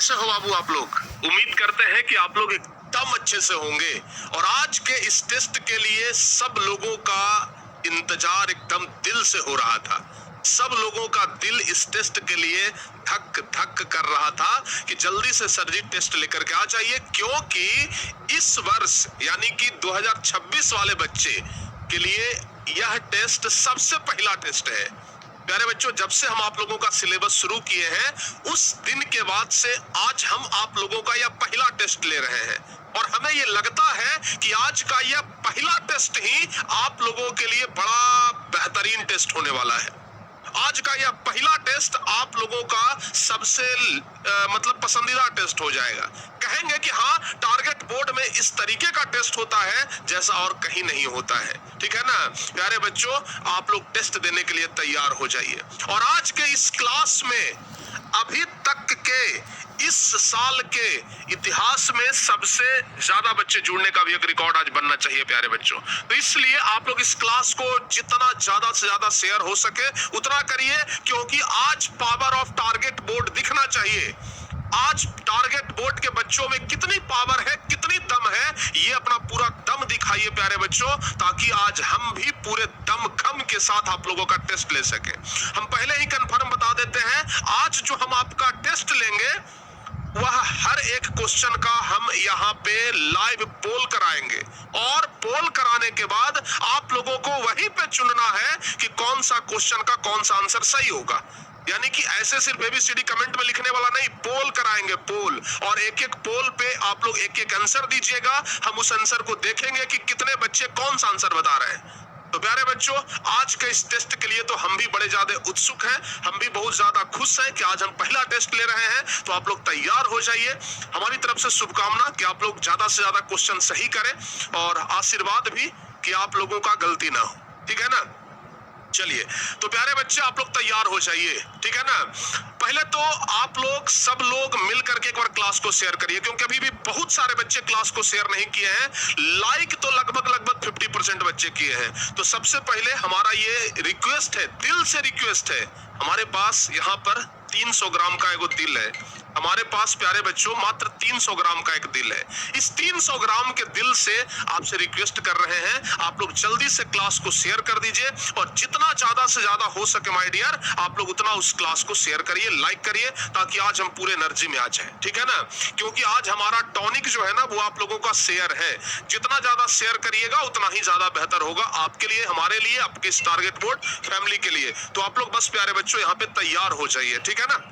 कैसे हो बाबू आप लोग? उम्मीद करते हैं कि आप लोग एकदम अच्छे से होंगे। और आज के इस टेस्ट के लिए सब लोगों का इंतजार एकदम दिल से हो रहा था। सब लोगों का दिल इस टेस्ट के लिए धक धक कर रहा था कि जल्दी से सर जी टेस्ट लेकर के आ जाइए, क्योंकि इस वर्ष यानी कि 2026 वाले बच्चे के लिए यह टेस्ट सबसे पहला टेस्ट है। प्यारे बच्चों, जब से हम आप लोगों का सिलेबस शुरू किए हैं उस दिन के बाद से आज हम आप लोगों का यह पहला टेस्ट ले रहे हैं, और हमें यह लगता है कि आज का यह पहला टेस्ट ही आप लोगों के लिए बड़ा बेहतरीन टेस्ट होने वाला है। आज का यह पहला टेस्ट आप लोगों का सबसे मतलब पसंदीदा टेस्ट हो जाएगा। कहेंगे कि हाँ, टारगेट बोर्ड में इस तरीके का टेस्ट होता है जैसा और कहीं नहीं होता है। ठीक है ना प्यारे बच्चों, आप लोग टेस्ट देने के लिए तैयार हो जाइए। और आज के इस क्लास में अभी तक के इस साल के इतिहास में सबसे ज्यादा बच्चे जुड़ने का भी एक रिकॉर्ड आज बनना चाहिए प्यारे बच्चों। तो इसलिए आप लोग इस क्लास को जितना ज्यादा से ज्यादा शेयर हो सके उतना करिए, क्योंकि आज पावर ऑफ टारगेट बोर्ड दिखना चाहिए। आज टारगेट बोर्ड के बच्चों में कितनी पावर है, कितनी दम है, ये अपना पूरा दम दिखाइए प्यारे बच्चों, ताकि आज हम भी पूरे दमखम के साथ आप लोगों का टेस्ट ले सके। हम पहले ही कंफर्म बता देते हैं, आज जो हम आपका टेस्ट लेंगे वह हर एक क्वेश्चन का हम यहाँ पे लाइव पोल कराएंगे, और पोल कराने के बाद आप लोगों को वहीं पे चुनना है कि कौन सा क्वेश्चन का कौन सा आंसर सही होगा। यानी कि ऐसे सिर्फ ABCD कमेंट में लिखने वाला नहीं, पोल कराएंगे पोल, और एक एक पोल पे आप लोग एक एक आंसर दीजिएगा। हम उस आंसर को देखेंगे कि कितने बच्चे कौन सा आंसर बता रहे हैं। तो प्यारे बच्चों, आज के इस टेस्ट के लिए तो हम भी बड़े ज्यादा उत्सुक हैं, हम भी बहुत ज्यादा खुश हैं कि आज हम पहला टेस्ट ले रहे हैं। तो आप लोग तैयार हो जाइए। हमारी तरफ से शुभकामना कि आप लोग ज्यादा से ज्यादा क्वेश्चन सही करें, और आशीर्वाद भी कि आप लोगों का गलती ना हो। ठीक है ना? चलिए, तो प्यारे बच्चे आप लोग तैयार हो जाइए। ठीक है ना? पहले तो आप लोग सब लोग मिल करके एक बार क्लास को शेयर करिए, क्योंकि अभी भी बहुत सारे बच्चे क्लास को शेयर नहीं किए हैं। लाइक तो लगभग 50% बच्चे किए हैं। तो सबसे पहले हमारा ये रिक्वेस्ट है, दिल से रिक्वेस्ट है, हमारे पास यहाँ पर 300 ग्राम का एक दिल है। हमारे पास प्यारे बच्चों मात्र 300 ग्राम का एक दिल है। इस 300 ग्राम के दिल से आपसे रिक्वेस्ट कर रहे हैं, आप लोग जल्दी से क्लास को शेयर कर दीजिए, और जितना ज्यादा से ज्यादा हो सके माय डियर, आप लोग उतना उस क्लास को शेयर करिए, लाइक करिए, ताकि आज हम पूरे एनर्जी में आ जाए। ठीक है ना? क्योंकि आज हमारा टॉनिक जो है ना वो आप लोगों का शेयर है। जितना ज्यादा शेयर करिएगा उतना ही ज्यादा बेहतर होगा आपके लिए, हमारे लिए, आपके इस टारगेट बोर्ड फैमिली के लिए। तो आप लोग बस प्यारे बच्चों यहाँ पे तैयार हो जाइए। ठीक है ना?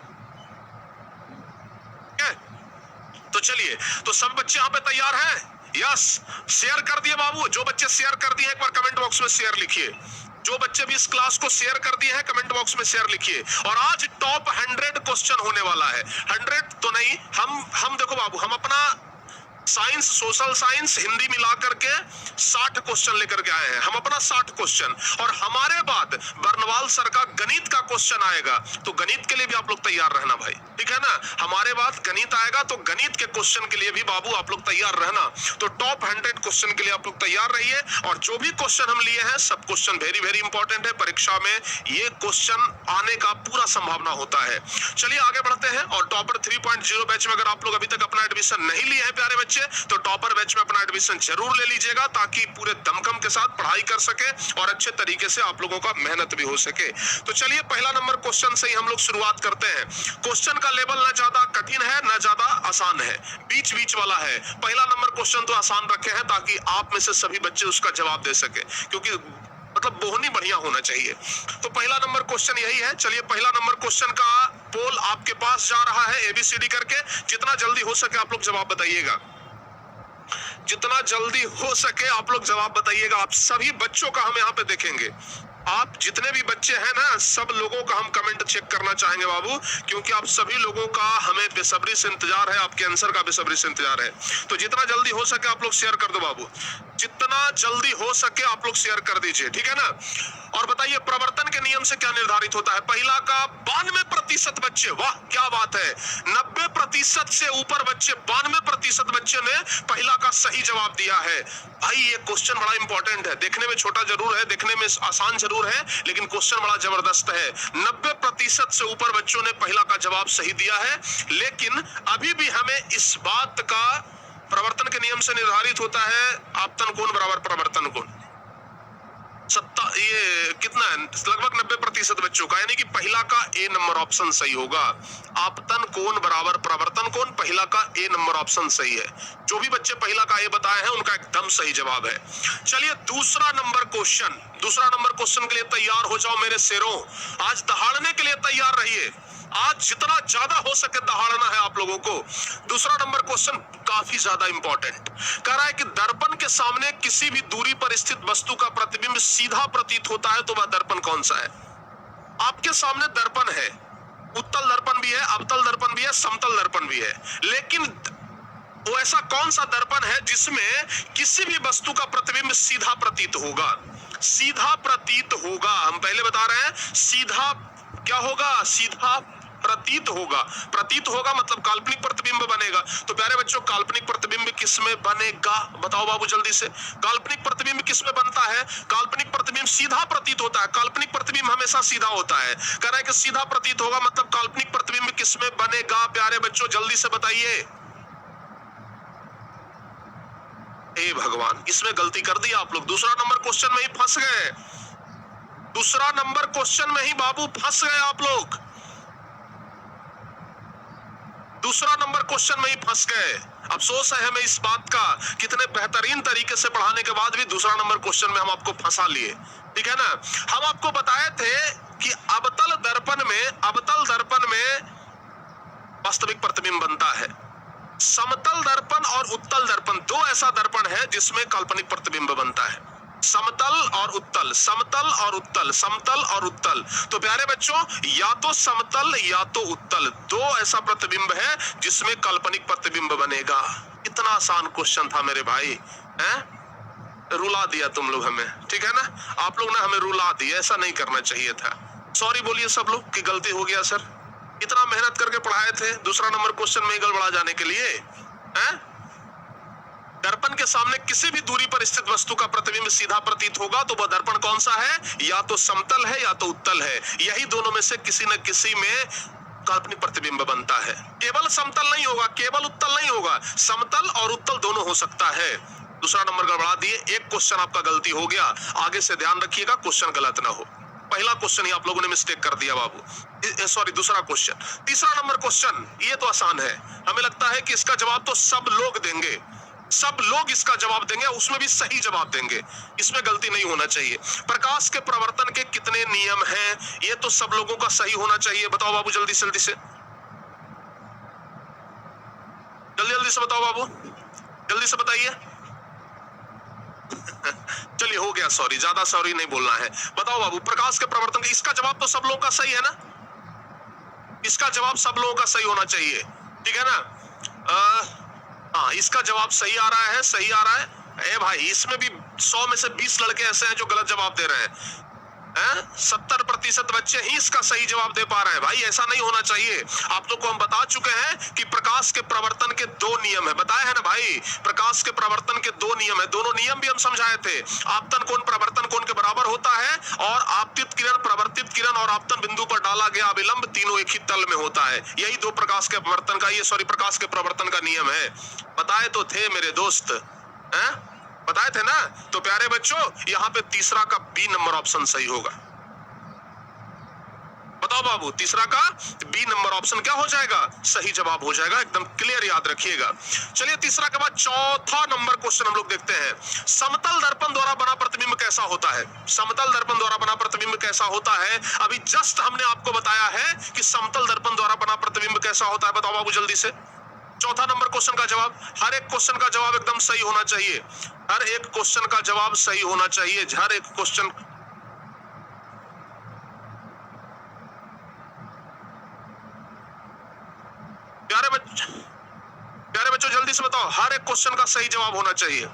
तो चलिए, तो सब बच्चे यहाँ पे तैयार हैं? यस, शेयर कर दिए बाबू। जो बच्चे शेयर कर दिए एक बार कमेंट बॉक्स में शेयर लिखिए। जो बच्चे भी इस क्लास को शेयर कर दिए हैं कमेंट बॉक्स में शेयर लिखिए। और आज टॉप 100 क्वेश्चन होने वाला है। 100 तो नहीं, हम देखो बाबू, हम अपना साइंस, सोशल साइंस, हिंदी मिला करके 60 क्वेश्चन लेकर के आए हैं। हम अपना 60 क्वेश्चन, और हमारे बाद बर्नवाल सर का गणित का क्वेश्चन आएगा। तो गणित के लिए भी आप लोग तैयार रहना भाई। ठीक है ना? हमारे बाद गणित आएगा, तो गणित के क्वेश्चन के लिए भी बाबू आप लोग तैयार रहना। तो टॉप 100 क्वेश्चन के लिए आप लोग तैयार रहिए। और जो भी क्वेश्चन हम लिए हैं सब क्वेश्चन वेरी वेरी इंपॉर्टेंट है। परीक्षा में ये क्वेश्चन आने का पूरा संभावना होता है। चलिए आगे बढ़ते हैं। और टॉपर 3.0 बैच में अगर आप लोग अभी तक अपना एडमिशन नहीं लिए हैं प्यारे बच्चे, तो टॉपर बैच में अपना एडमिशन जरूर ले लीजिएगा, ताकि पूरे दमखम के साथ पढ़ाई कर सके और अच्छे तरीके से आप लोगों का मेहनत भी हो सके। तो चलिए पहला नंबर क्वेश्चन से ही हम लोग शुरुआत करते हैं। क्वेश्चन का लेवल ना ज्यादा कठिन है ना ज्यादा आसान है, बीच बीच वाला है। पहला नंबर क्वेश्चन तो आसान रखे हैं ताकि आप में से सभी बच्चे उसका जवाब दे सके, क्योंकि मतलब बोहनी बढ़िया होना चाहिए। तो पहला नंबर क्वेश्चन यही है। चलिए पहला नंबर क्वेश्चन का पोल आपके पास जा रहा है ABCD करके। जितना जल्दी हो सके आप लोग जवाब बताइएगा, जितना जल्दी हो सके आप लोग जवाब बताइएगा। आप सभी बच्चों का हम यहाँ पे देखेंगे। आप जितने भी बच्चे हैं ना, सब लोगों का हम कमेंट चेक करना चाहेंगे बाबू, क्योंकि आप सभी लोगों का हमें बेसब्री से इंतजार है, आपके आंसर का बेसब्री से इंतजार है। तो जितना जल्दी हो सके आप लोग शेयर कर दो बाबू, जितना जल्दी हो सके आप लोग शेयर कर दीजिए। ठीक है ना? और बताइए प्रवर्तन के नियम से क्या निर्धारित होता है? पहला का 92% बच्चे, वाह क्या बात है। 90% प्रतिशत से ऊपर बच्चे, 92% बच्चे ने पहला का सही जवाब दिया है। भाई ये क्वेश्चन बड़ा इंपॉर्टेंट है, देखने में छोटा जरूर है, देखने में आसान जरूर है, लेकिन क्वेश्चन बड़ा जबरदस्त है। 90% से ऊपर बच्चों ने पहला का जवाब सही दिया है, लेकिन अभी भी हमें इस बात का प्रवर्तन के नियम से निर्धारित होता है आपतन कोण बराबर प्रवर्तन कोण। ये कितना है, लगभग 90% बच्चों का, यानी कि पहला का ए नंबर ऑप्शन सही होगा। आपतन कोण बराबर प्रवर्तन कोण, पहला का ए नंबर ऑप्शन सही है। जो भी बच्चे पहला का ए बताए हैं उनका एकदम सही जवाब है। चलिए दूसरा नंबर क्वेश्चन के लिए तैयार हो जाओ मेरे शेरों। आज दहाड़ने के लिए तैयार रहिए, आज जितना ज्यादा हो सके दहाड़ना है आप लोगों को। दूसरा नंबर क्वेश्चन काफी ज्यादा इंपॉर्टेंट कह रहा है कि दर्पण के सामने किसी भी दूरी पर स्थित वस्तु का प्रतिबिंब सीधा प्रतीत होता है तो वह दर्पण कौन सा है। आपके सामने दर्पण है, उत्तल दर्पण भी है, अवतल दर्पण भी है, समतल दर्पण भी है, लेकिन वो ऐसा कौन सा दर्पण है जिसमें किसी भी वस्तु का प्रतिबिंब सीधा प्रतीत होगा। सीधा प्रतीत होगा, हम पहले बता रहे हैं, सीधा क्या होगा, सीधा प्रतीत होगा। प्रतीत होगा मतलब काल्पनिक प्रतिबिंब बनेगा। तो प्यारे बच्चों काल्पनिक प्रतिबिंब किसमें बनेगा, बताओ बाबू जल्दी से। काल्पनिक प्रतिबिंब किसमें बनता है, काल्पनिक प्रतिबिंब सीधा प्रतीत होता है। काल्पनिक प्रतिबिंब हमेशा सीधा होता है, कह रहा है कि सीधा प्रतीत होगा मतलब काल्पनिक प्रतिबिंब किसमें बनेगा। प्यारे बच्चों जल्दी से बताइए। हे भगवान, इसमें गलती कर दी आप लोग, दूसरा नंबर क्वेश्चन में ही फंस गए। दूसरा नंबर क्वेश्चन में ही बाबू फंस गए आप लोग, दूसरा नंबर क्वेश्चन में ही फंस गए। अफसोस है हमें इस बात का, कितने बेहतरीन तरीके से पढ़ाने के बाद भी दूसरा नंबर क्वेश्चन में हम आपको फंसा लिए, ठीक है ना। हम आपको बताए थे कि अवतल दर्पण में वास्तविक प्रतिबिंब बनता है। समतल दर्पण और उत्तल दर्पण, दो ऐसा दर्पण है जिसमें काल्पनिक प्रतिबिंब बनता है। समतल और उत्तल, समतल और उत्तल, समतल और उत्तल। तो प्यारे बच्चों या तो समतल या तो उत्तल, दो ऐसा प्रतिबिंब है जिसमें काल्पनिक प्रतिबिंब बनेगा। इतना आसान क्वेश्चन था मेरे भाई, हैं? रुला दिया तुम लोग हमें, ठीक है ना, आप लोग ने हमें रुला दिया, ऐसा नहीं करना चाहिए था। सॉरी बोलिए सब लोग कि गलती हो गया सर, इतना मेहनत करके पढ़ाए थे दूसरा नंबर क्वेश्चन में गड़बड़ा जाने के लिए, हैं? दर्पण के सामने किसी भी दूरी पर स्थित वस्तु का प्रतिबिंब सीधा प्रतीत होगा तो वह दर्पण कौन सा है, या तो समतल है या तो उत्तल है। यही दोनों में से किसी न किसी में काल्पनिक प्रतिबिंब बनता है। केवल समतल नहीं होगा, केवल उत्तल नहीं होगा, समतल और उत्तल दोनों हो सकता है। दूसरा नंबर गड़बड़ा दिए, एक क्वेश्चन आपका गलती हो गया, आगे से ध्यान रखिएगा क्वेश्चन गलत ना हो। पहला क्वेश्चन ही आप लोगों ने मिस्टेक कर दिया बाबू, सॉरी दूसरा क्वेश्चन। तीसरा नंबर क्वेश्चन ये तो आसान है, हमें लगता है कि इसका जवाब तो सब लोग देंगे, सब लोग इसका जवाब देंगे, उसमें भी सही जवाब देंगे, इसमें गलती नहीं होना चाहिए। प्रकाश के प्रवर्तन के कितने नियम हैं, ये तो सब लोगों का सही होना चाहिए। बताओ बाबू जल्दी से जल्दी से, जल्दी जल्दी से बताओ बाबू, जल्दी से बताइए। चलिए हो गया, सॉरी, ज्यादा सॉरी नहीं बोलना है। बताओ बाबू प्रकाश के प्रवर्तन का, इसका जवाब तो सब लोगों का सही है ना, इसका जवाब सब लोगों का सही होना चाहिए, ठीक है ना। हाँ इसका जवाब सही आ रहा है, सही आ रहा है। ए भाई इसमें भी 100 में से 20 लड़के ऐसे हैं जो गलत जवाब दे रहे हैं, 70% बच्चे ही इसका सही जवाब दे पा रहे हैं। भाई ऐसा नहीं होना चाहिए। आप लोग को हम बता चुके हैं कि प्रकाश के प्रवर्तन के 2 नियम है, बताए हैं ना भाई, प्रकाश के प्रवर्तन के 2 नियम है, दोनों नियम भी हम समझाए थे। आपतन कोण प्रवर्तन कोण के बराबर होता है, और आपतित किरण, प्रवर्तित किरण और आपतन बिंदु पर डाला गया अभिलंब तीनों एक ही तल में होता है। यही 2 प्रकाश के प्रवर्तन का, ये सॉरी प्रकाश के प्रवर्तन का नियम है। बताए तो थे मेरे दोस्त, हैं? बताए थे ना। तो प्यारे बच्चों यहाँ पे तीसरा का बी नंबर ऑप्शन सही होगा। बताओ बाबू तीसरा का बी नंबर ऑप्शन क्या हो जाएगा, सही जवाब हो जाएगा, एकदम क्लियर याद रखिएगा। चलिए तीसरा के बाद चौथा नंबर क्वेश्चन हम लोग देखते हैं। समतल दर्पण द्वारा बना प्रतिबिंब कैसा होता है, समतल दर्पण द्वारा बना प्रतिबिंब कैसा होता है। अभी जस्ट हमने आपको बताया है कि समतल दर्पण द्वारा बना प्रतिबिंब कैसा होता है। बताओ बाबू जल्दी से। चौथा नंबर क्वेश्चन का जवाब, हर एक क्वेश्चन का जवाब एकदम सही होना चाहिए, हर एक क्वेश्चन का जवाब सही होना चाहिए, हर एक क्वेश्चन। प्यारे बच्चों जल्दी से बताओ, हर एक क्वेश्चन का सही जवाब होना चाहिए,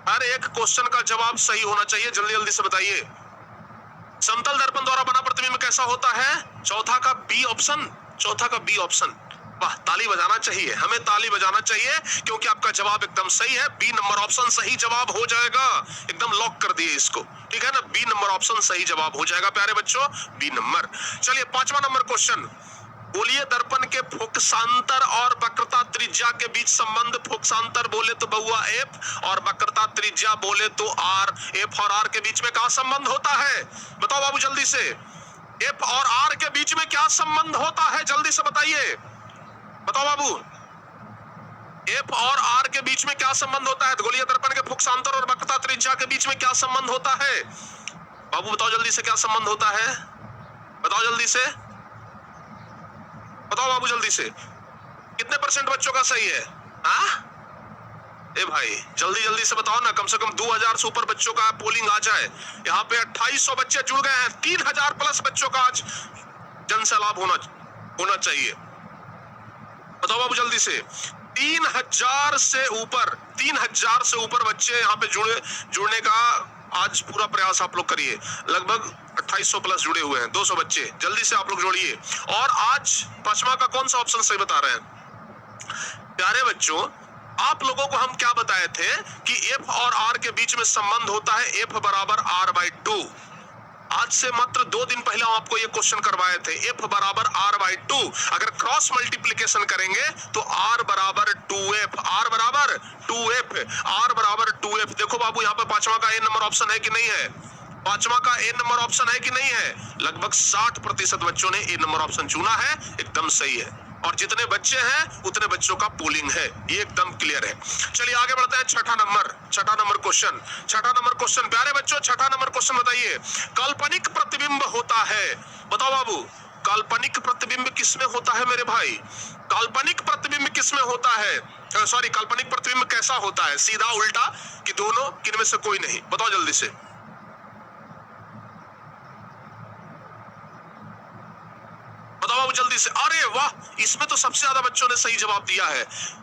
हर एक क्वेश्चन का जवाब सही होना चाहिए, जल्दी जल्दी से बताइए। समतल दर्पण द्वारा बना प्रतिबिंब कैसा होता है, चौथा का बी ऑप्शन, चौथा का बी ऑप्शन। वाह, ताली बजाना चाहिए, हमें ताली बजाना चाहिए, क्योंकि आपका जवाब एकदम सही है। बी नंबर ऑप्शन सही जवाब हो जाएगा, एकदम लॉक कर दिए इसको, ठीक है ना। बी नंबर ऑप्शन सही जवाब हो जाएगा प्यारे बच्चों, बी नंबर। चलिए 5वां नंबर क्वेश्चन, बोलिए दर्पण के फोकसांतर और वक्रता त्रिज्या के बीच संबंध। फोकसांतर बोले तो बउआ एफ, और वक्रता त्रिज्या बोले तो आर। एफ और आर के बीच में क्या संबंध होता है, बताओ बाबू जल्दी से। एफ और आर के बीच में क्या संबंध होता है, जल्दी से बताइए, बताओ बाबू। एफ और आर के बीच में क्या संबंध होता है, गोलीय दर्पण के फोकसांतर और वक्रता त्रिज्या के बीच में क्या संबंध होता है, बाबू बताओ जल्दी से, क्या संबंध होता है, बताओ जल्दी से, बताओ बाबू जल्दी से। कितने % बच्चों का सही है? हाँ ए भाई जल्दी जल्दी से बताओ ना, कम से कम 2000 से ऊपर बच्चों का पोलिंग आ जाए। यहाँ पे 2800 बच्चे जुड़ गए हैं, 3000 प्लस बच्चों का आज जन सैलाब होना चाहिए। बताओ बाबू जल्दी से। 3000 से ऊपर बच्चे यहाँ पे जुड़ने का आज पूरा प्रयास आप लोग करिए। लगभग 2800 प्लस जुड़े हुए हैं, 200 बच्चे, जल्दी से आप लोग जोड़िए। और आज 5वां का कौन सा ऑप्शन सही बता रहे हैं प्यारे बच्चों। आप लोगों को हम क्या बताए थे कि एफ और आर के बीच में संबंध होता है एफ बराबर r/2। आज से मात्र 2 दिन पहले हम आपको ये क्वेश्चन करवाए थे, एफ बराबर r/2। अगर क्रॉस मल्टीप्लिकेशन करेंगे तो r बराबर 2f, r बराबर 2f, r बराबर 2f। देखो बाबू यहाँ पे 5वां का ए नंबर ऑप्शन है कि नहीं है, 5वां का ए नंबर ऑप्शन है कि नहीं है। लगभग 60% बच्चों ने ए नंबर ऑप्शन चुना है, एकदम सही है। और जितने बच्चे हैं उतने बच्चों का पोलिंग है, ये एकदम क्लियर है। चलिए आगे बढ़ते हैं। छठा नंबर क्वेश्चन प्यारे बच्चों, छठा नंबर क्वेश्चन बताइए। काल्पनिक प्रतिबिंब होता है, बताओ बाबू, काल्पनिक प्रतिबिंब किसमें होता है मेरे भाई, काल्पनिक प्रतिबिंब किसमें होता है, काल्पनिक प्रतिबिंब कैसा होता है, सीधा उल्टा कि दोनों, किनमें से कोई नहीं, बताओ जल्दी से। बताओ बाबू जल्दी से। अरे वाह, इसमें तो सबसे ज्यादा बच्चों ने सही जवाब दिया है।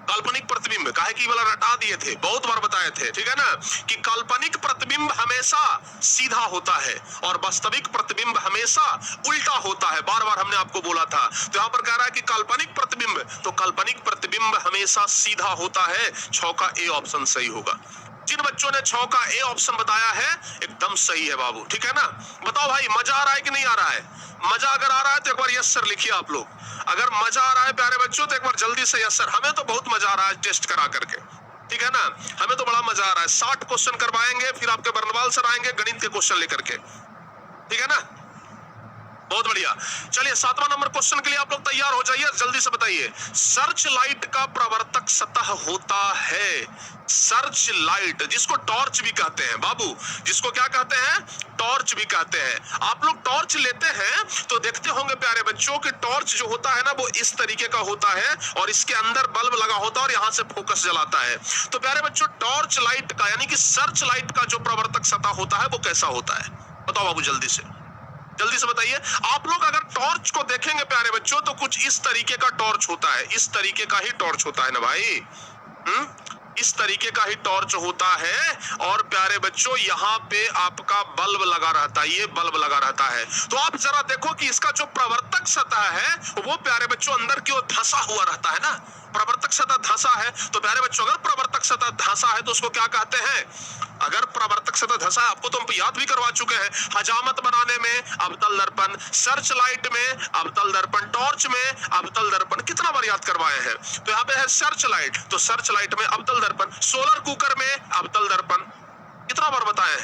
काल्पनिक प्रतिबिंब काहे की वाला रटा दिए थे, बहुत बार बताए थे, ठीक है ना, कि काल्पनिक प्रतिबिंब हमेशा सीधा होता है और वास्तविक प्रतिबिंब हमेशा उल्टा होता है। बार बार हमने आपको बोला था। तो यहाँ पर कह रहा है कि काल्पनिक प्रतिबिंब, तो काल्पनिक प्रतिबिंब हमेशा सीधा होता है। 6 का ए ऑप्शन सही होगा। जिन बच्चों ने 6 का ए ऑप्शन बताया है एकदम सही है बाबू, ठीक है ना। बताओ भाई मजा आ रहा है कि नहीं आ रहा है? मजा अगर आ रहा है तो एक बार यस सर लिखिए आप लोग। अगर मजा आ रहा है प्यारे बच्चों तो एक बार जल्दी से यस सर। हमें तो बहुत मजा आ रहा है टेस्ट करा करके, ठीक है ना, हमें तो बड़ा मजा आ रहा है। 60 क्वेश्चन करवाएंगे, फिर आपके बर्नवाल सर आएंगे गणित के क्वेश्चन लेकर के, ठीक है ना, बहुत बढ़िया। चलिए 7वां नंबर क्वेश्चन के लिए आप लोग तैयार हो जाइए, जल्दी से बताइए। सर्च लाइट का प्रवर्तक सतह होता है, सर्च लाइट जिसको टॉर्च भी कहते हैं बाबू, जिसको क्या कहते हैं, टॉर्च भी कहते हैं। आप लोग टॉर्च लेते हैं तो देखते होंगे प्यारे बच्चों कि टॉर्च जो होता है ना वो इस तरीके का होता है और इसके अंदर बल्ब लगा होता है और यहाँ से फोकस जलाता है। तो प्यारे बच्चों टॉर्च लाइट का यानी कि सर्च लाइट का जो प्रवर्तक सतह होता है वो कैसा होता है, बताओ बाबू जल्दी से बताइए। आप लोग अगर टॉर्च को देखेंगे प्यारे बच्चों तो कुछ इस तरीके का टॉर्च होता है, इस तरीके का ही टॉर्च होता है ना भाई, इस तरीके का ही टॉर्च होता है। और प्यारे बच्चों यहाँ पे आपका बल्ब लगा रहता है, ये बल्ब लगा रहता है। तो आप जरा देखो कि इसका जो प्रवर्तक सतह है वो प्यारे बच्चों अंदर की ओर धंसा हुआ रहता है ना, प्रवर्तक सतह धंसा है। तो प्यारे बच्चों अगर प्रवर्तक सतह धंसा है तो उसको क्या कहते हैं, अगर प्रवर्तक सतह धंसा है, आपको तो हम याद भी करवा चुके हैं, हजामत बनाने में अवतल दर्पण, सर्च लाइट में अवतल दर्पण, टॉर्च में अवतल दर्पण, कितना बार याद करवाए हैं। तो यहाँ पे है सर्च लाइट, तो सर्च लाइट में अवतल दर्पण, सोलर कुकर में अवतल दर्पण, कितना बार बताए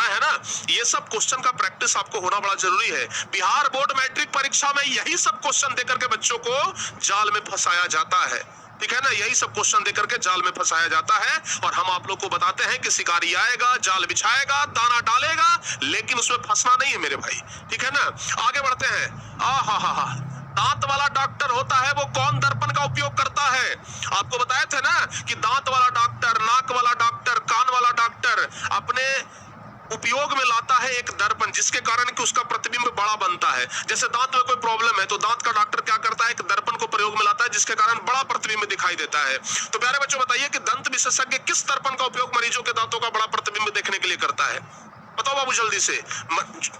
हैं ना। ये सब क्वेश्चन का प्रैक्टिस आपको होना बड़ा जरूरी है। बिहार बोर्ड मैट्रिक परीक्षा में यही सब क्वेश्चन देकर के बच्चों को जाल में फंसाया जाता है, ठीक है ना, यही सब क्वेश्चन देकर के जाल में फंसाया जाता है। और हम आप लोग को बताते हैं कि शिकारी आएगा, जाल बिछाएगा, दाना डालेगा, लेकिन उसमें फंसना नहीं है मेरे भाई, ठीक है ना। आगे बढ़ते हैं। दांत वाला डॉक्टर होता है वो कौन दर्पण का उपयोग करता है, आपको बताए थे ना कि दांत वाला डॉक्टर, नाक वाला डॉक्टर, कान वाला डॉक्टर अपने उपयोग में लाता है एक दर्पण, जिसके कारण कि उसका प्रतिबिंब बड़ा बनता है। जैसे दांत में कोई प्रॉब्लम है तो दांत का डॉक्टर क्या करता है, एक दर्पण को प्रयोग में लाता है जिसके कारण बड़ा प्रतिबिंब दिखाई देता है। तो प्यारे बच्चों बताइए कि दंत विशेषज्ञ किस दर्पण का उपयोग मरीजों के दांतों का बड़ा प्रतिबिंब देखने के लिए करता है, बताओ बाबू जल्दी से।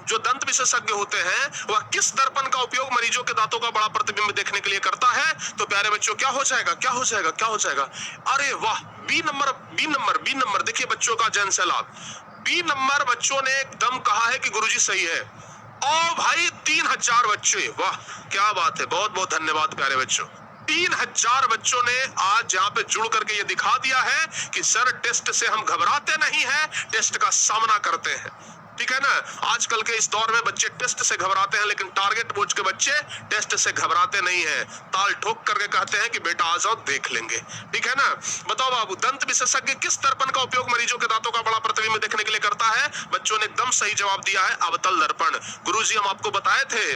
जो दंत विशेषज्ञ होते हैं वह किस दर्पण का उपयोग मरीजों के दांतों का बड़ा प्रतिबिंब देखने के लिए करता है? तो प्यारे बच्चों क्या हो जाएगा, क्या हो जाएगा, क्या हो जाएगा? अरे वाह, B number, B number, B number. देखिए बच्चों का जन सैलाब, बी नंबर बच्चों ने एकदम कहा है कि गुरुजी सही है। ओ भाई 3000 बच्चे, वाह क्या बात है, बहुत बहुत धन्यवाद प्यारे बच्चों। 3000 बच्चों ने आज यहाँ पे जुड़ करके ये दिखा दिया है कि सर टेस्ट से हम घबराते नहीं हैं, टेस्ट का सामना करते हैं। ठीक है ना, आजकल के इस दौर में बच्चे टेस्ट से घबराते हैं, लेकिन टारगेट पूछ के बच्चे टेस्ट से घबराते नहीं हैं, ताल ठोक करके कहते हैं कि बेटा आ जाओ देख लेंगे। ठीक है ना, बताओ बाबू दंत विशेषज्ञ किस दर्पण का उपयोग मरीजों के दांतों का बड़ा प्रतिबिंब देखने के लिए करता है? बच्चों ने एकदम सही जवाब दिया है, अवतल दर्पण। गुरुजी हम आपको बताए थे,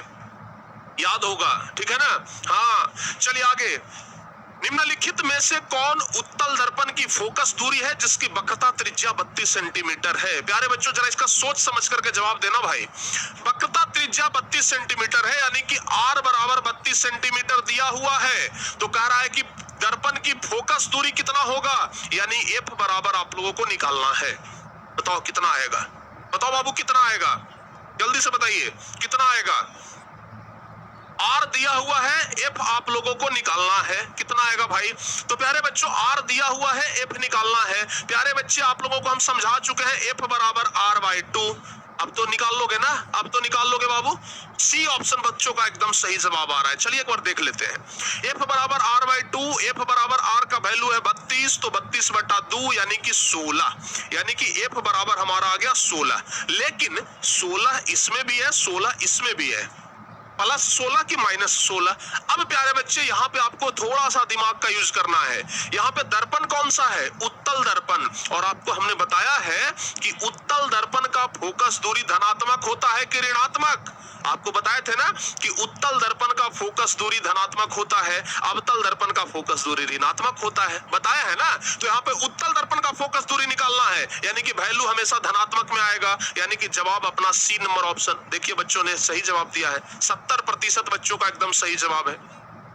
याद होगा। ठीक है ना, हाँ चलिए आगे। निम्नलिखित में से कौन उत्तल दर्पण की फोकस दूरी है जिसकी वक्रता त्रिज्या 32 सेंटीमीटर है? प्यारे बच्चों जरा इसका सोच समझ करके जवाब देना भाई। वक्रता त्रिज्या 32 सेंटीमीटर है, यानी कि R बराबर 32 सेंटीमीटर दिया हुआ है, तो कह रहा है कि दर्पण की फोकस दूरी कितना होगा, यानी F बराबर आप लोगों को निकालना है। बताओ कितना आएगा, बताओ बाबू कितना आएगा, जल्दी से बताइए कितना आएगा। R दिया हुआ है, F आप लोगों को निकालना है, कितना आएगा भाई? तो प्यारे बच्चों R दिया हुआ है, F निकालना है। प्यारे बच्चे आप लोगों को हम समझा चुके हैं, F बराबर R/2। अब तो निकाल लोगे ना, अब तो निकाल लोगे बाबू। सी ऑप्शन बच्चों का एकदम सही जवाब आ रहा है। चलिए एक बार देख लेते हैं। F बराबर R/2, F बराबर R का वैल्यू है 32, तो 32/2 यानी कि 16, यानी कि F बराबर हमारा आ गया 16। लेकिन 16 इसमें भी है, 16 इसमें भी है, प्लस 16 की माइनस 16। अब प्यारे बच्चे यहाँ पे आपको थोड़ा सा दिमाग का यूज करना है। यहाँ पे दर्पण कौन सा है? उत्तल दर्पण। और आपको हमने बताया है कि उत्तल दर्पण का फोकस दूरी धनात्मक होता है कि ऋणात्मक? आपको बताए थे ना कि उत्तल दर्पण का फोकस दूरी धनात्मक होता है, अवतल दर्पण का फोकस दूरी ऋणात्मक होता है, बताया है ना। तो यहाँ पे उत्तल दर्पण का फोकस दूरी निकालना है, यानी कि वैल्यू हमेशा धनात्मक में आएगा, यानी कि जवाब अपना सी नंबर ऑप्शन। देखिए बच्चों ने सही जवाब दिया है, 70% बच्चों का एकदम सही जवाब है।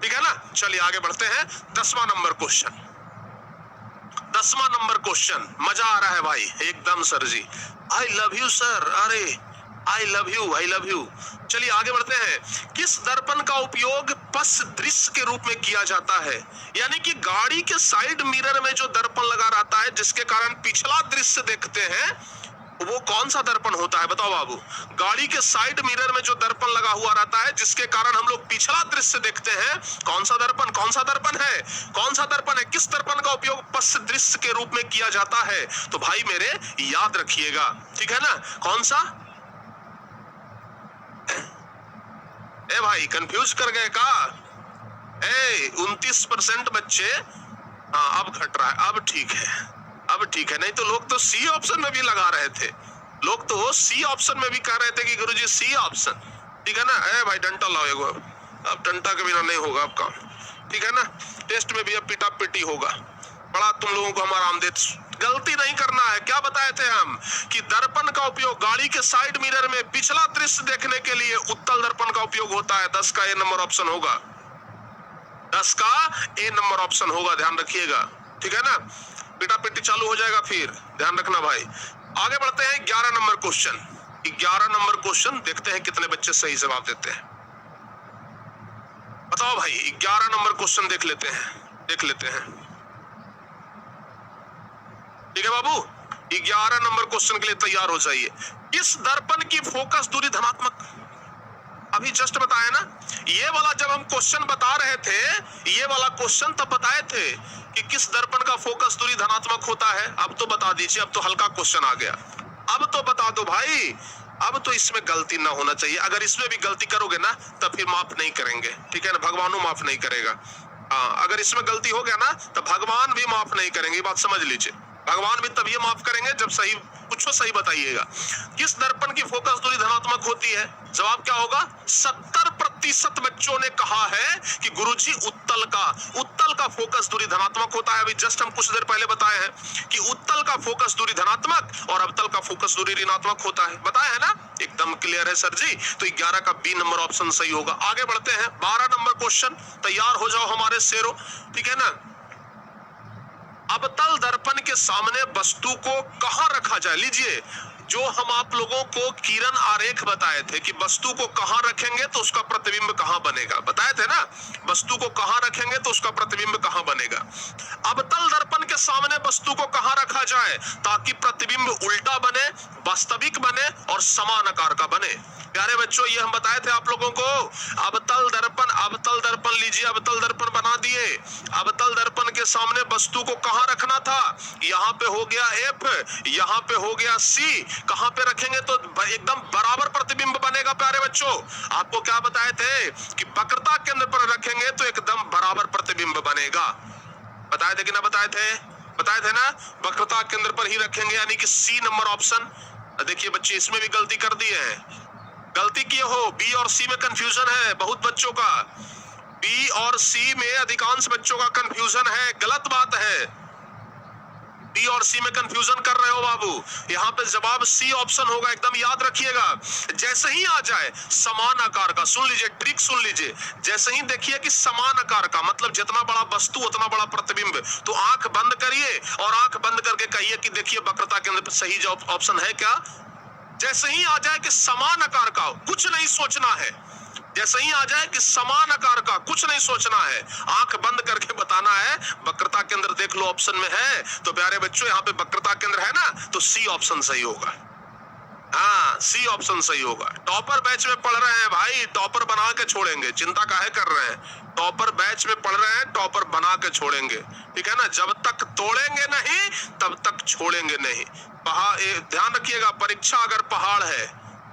ठीक है ना, चलिए आगे बढ़ते हैं। 10वां नंबर क्वेश्चन, 10वां नंबर क्वेश्चन। मजा आ रहा है भाई एकदम sir ji, I love you sir, अरे I love you, I love you. चलिए आगे बढ़ते हैं। किस दर्पण का उपयोग पश्च दृश्य के रूप में किया जाता है? यानी कि गाड़ी के साइड मिरर में जो दर्पण लगा रहता है जिसके कारण पिछला दृश्य देखते हैं, वो कौन सा दर्पण होता है? बताओ बाबू। गाड़ी के साइड मिरर में जो दर्पण लगा हुआ रहता है जिसके कारण हम लोग पिछला दृश्य देखते हैं, कौन सा दर्पण, कौन सा दर्पण है, कौन सा दर्पण है? किस दर्पण का उपयोग पश्च दृश्य के रूप में किया जाता है? तो भाई मेरे याद रखिएगा, ठीक है ना, कौन सा? ए भाई कंफ्यूज कर गए का? 29% बच्चे, हाँ अब घट रहा है, अब ठीक है, अब ठीक है। नहीं तो लोग तो सी ऑप्शन में भी लगा रहे थे, लोग तो सी ऑप्शन में भी कह रहे थे कि गुरुजी सी ऑप्शन। ठीक है ना, ए भाई डंटा लाओ एगो, अब डंटा के बिना नहीं होगा अब काम। ठीक है ना, टेस्ट में भी अब पिटा पिटी होगा। बड़ा तुम लोगों को हमारा आमदेद, गलती नहीं करना है। क्या बताए थे हम कि दर्पण का उपयोग गाड़ी के साइड मिरर में पिछला दृश्य देखने के लिए उत्तल दर्पण का उपयोग होता है। 10 का ए नंबर ऑप्शन होगा, 10 का ए नंबर ऑप्शन होगा, ध्यान रखिएगा। ठीक है ना, पिटा पिटी चालू हो जाएगा फिर, ध्यान रखना भाई। आगे बढ़ते हैं 11 नंबर क्वेश्चन। 11 नंबर क्वेश्चन देखते हैं कितने बच्चे सही जवाब देते हैं। बताओ भाई 11 नंबर क्वेश्चन देख लेते हैं, देख लेते हैं। ठीक है बाबू, 11 नंबर क्वेश्चन के लिए तैयार हो जाइए। किस दर्पण की फोकस दूरी धनात्मक? अभी जस्ट बताया ना, ये वाला जब हम क्वेश्चन बता रहे थे, ये वाला क्वेश्चन तब बताए थे कि किस दर्पण का फोकस दूरी धनात्मक होता है। अब तो बता दीजिए, अब तो हल्का क्वेश्चन आ गया, अब तो बता दो भाई। अब तो इसमें गलती ना होना चाहिए, अगर इसमें भी गलती करोगे ना तब फिर माफ नहीं करेंगे। ठीक है ना, भगवानों माफ नहीं करेगा। हाँ, अगर इसमें गलती हो गया ना तो भगवान भी माफ नहीं करेंगे, बात समझ लीजिए। भगवान भी तब ये माफ करेंगे जब सही कुछ सही बताइएगा। किस दर्पण की फोकस दूरी धनात्मक होती है? जवाब क्या होगा? 70% बच्चों ने कहा है कि गुरुजी उत्तल का फोकस दूरी धनात्मक होता है। अभी जस्ट हम कुछ देर पहले बताए हैं कि उत्तल का फोकस दूरी धनात्मक और अवतल का फोकस दूरी ऋणात्मक होता है, बताया है ना, एकदम क्लियर है सर जी। तो 11 का बी नंबर ऑप्शन सही होगा। आगे बढ़ते हैं 12 नंबर क्वेश्चन, तैयार हो जाओ हमारे शेरों। ठीक है ना, अवतल दर्पण के सामने वस्तु को कहां रखा जाए? लीजिए, जो हम आप लोगों को किरण आरेख बताए थे कि वस्तु को कहां रखेंगे तो उसका प्रतिबिंब कहां बनेगा, बताए थे ना, वस्तु को कहां रखेंगे तो उसका प्रतिबिंब कहां बनेगा। अवतल दर्पण के सामने वस्तु को कहां रखा जाए ताकि प्रतिबिंब उल्टा बने, वास्तविक बने और समान आकार का बने। प्यारे बच्चों, ये हम बताए थे आप लोगों को। अवतल दर्पण लीजिए, अवतल दर्पण बना दिए। अवतल दर्पण के सामने वस्तु को कहां रखना था, यहां पे हो गया F, यहां पे हो गया C। कहां पे रखेंगे तो एकदम बराबर प्रतिबिंब बनेगा। प्यारे बच्चों, आपको क्या बताए थे कि वक्रता केंद्र पर रखेंगे तो एकदम बराबर प्रतिबिंब बनेगा। बताए थे कि ना बताए थे? बताए थे ना, वक्रता केंद्र पर ही रखेंगे, यानी कि C नंबर ऑप्शन। देखिए बच्चे, इसमें भी गलती कर दी है, गलती किए हो। बी और सी में कंफ्यूजन है बहुत बच्चों का, बी और सी में अधिकांश बच्चों का कंफ्यूजन है, गलत बात है। बी और सी में कंफ्यूजन कर रहे हो बाबू, यहाँ पे जवाब सी ऑप्शन होगा, एकदम याद रखिएगा। जैसे ही आ जाए समान आकार का, सुन लीजिए ट्रिक सुन लीजिए, जैसे ही देखिए कि समान आकार का मतलब जितना बड़ा वस्तु उतना बड़ा प्रतिबिंब, तो आंख बंद करिए और आंख बंद करके कहिए कि देखिए वक्रता के अंदर सही जवाब ऑप्शन है क्या। जैसे ही आ जाए कि समान आकार का, कुछ नहीं सोचना है। जैसे ही आ जाए कि समान आकार का, कुछ नहीं सोचना है, आंख बंद करके बताना है वक्रता केंद्र देख लो ऑप्शन में है। तो प्यारे बच्चों, यहाँ पे वक्रता केंद्र है ना, तो सी ऑप्शन सही होगा। हाँ, सी ऑप्शन सही होगा। टॉपर बैच में पढ़ रहे हैं भाई, टॉपर बना के छोड़ेंगे, चिंता काहे कर रहे हैं। टॉपर बैच में पढ़ रहे हैं, टॉपर बना के छोड़ेंगे, ठीक है ना। जब तक तोड़ेंगे नहीं तब तक छोड़ेंगे नहीं। ध्यान रखिएगा, परीक्षा अगर पहाड़ है,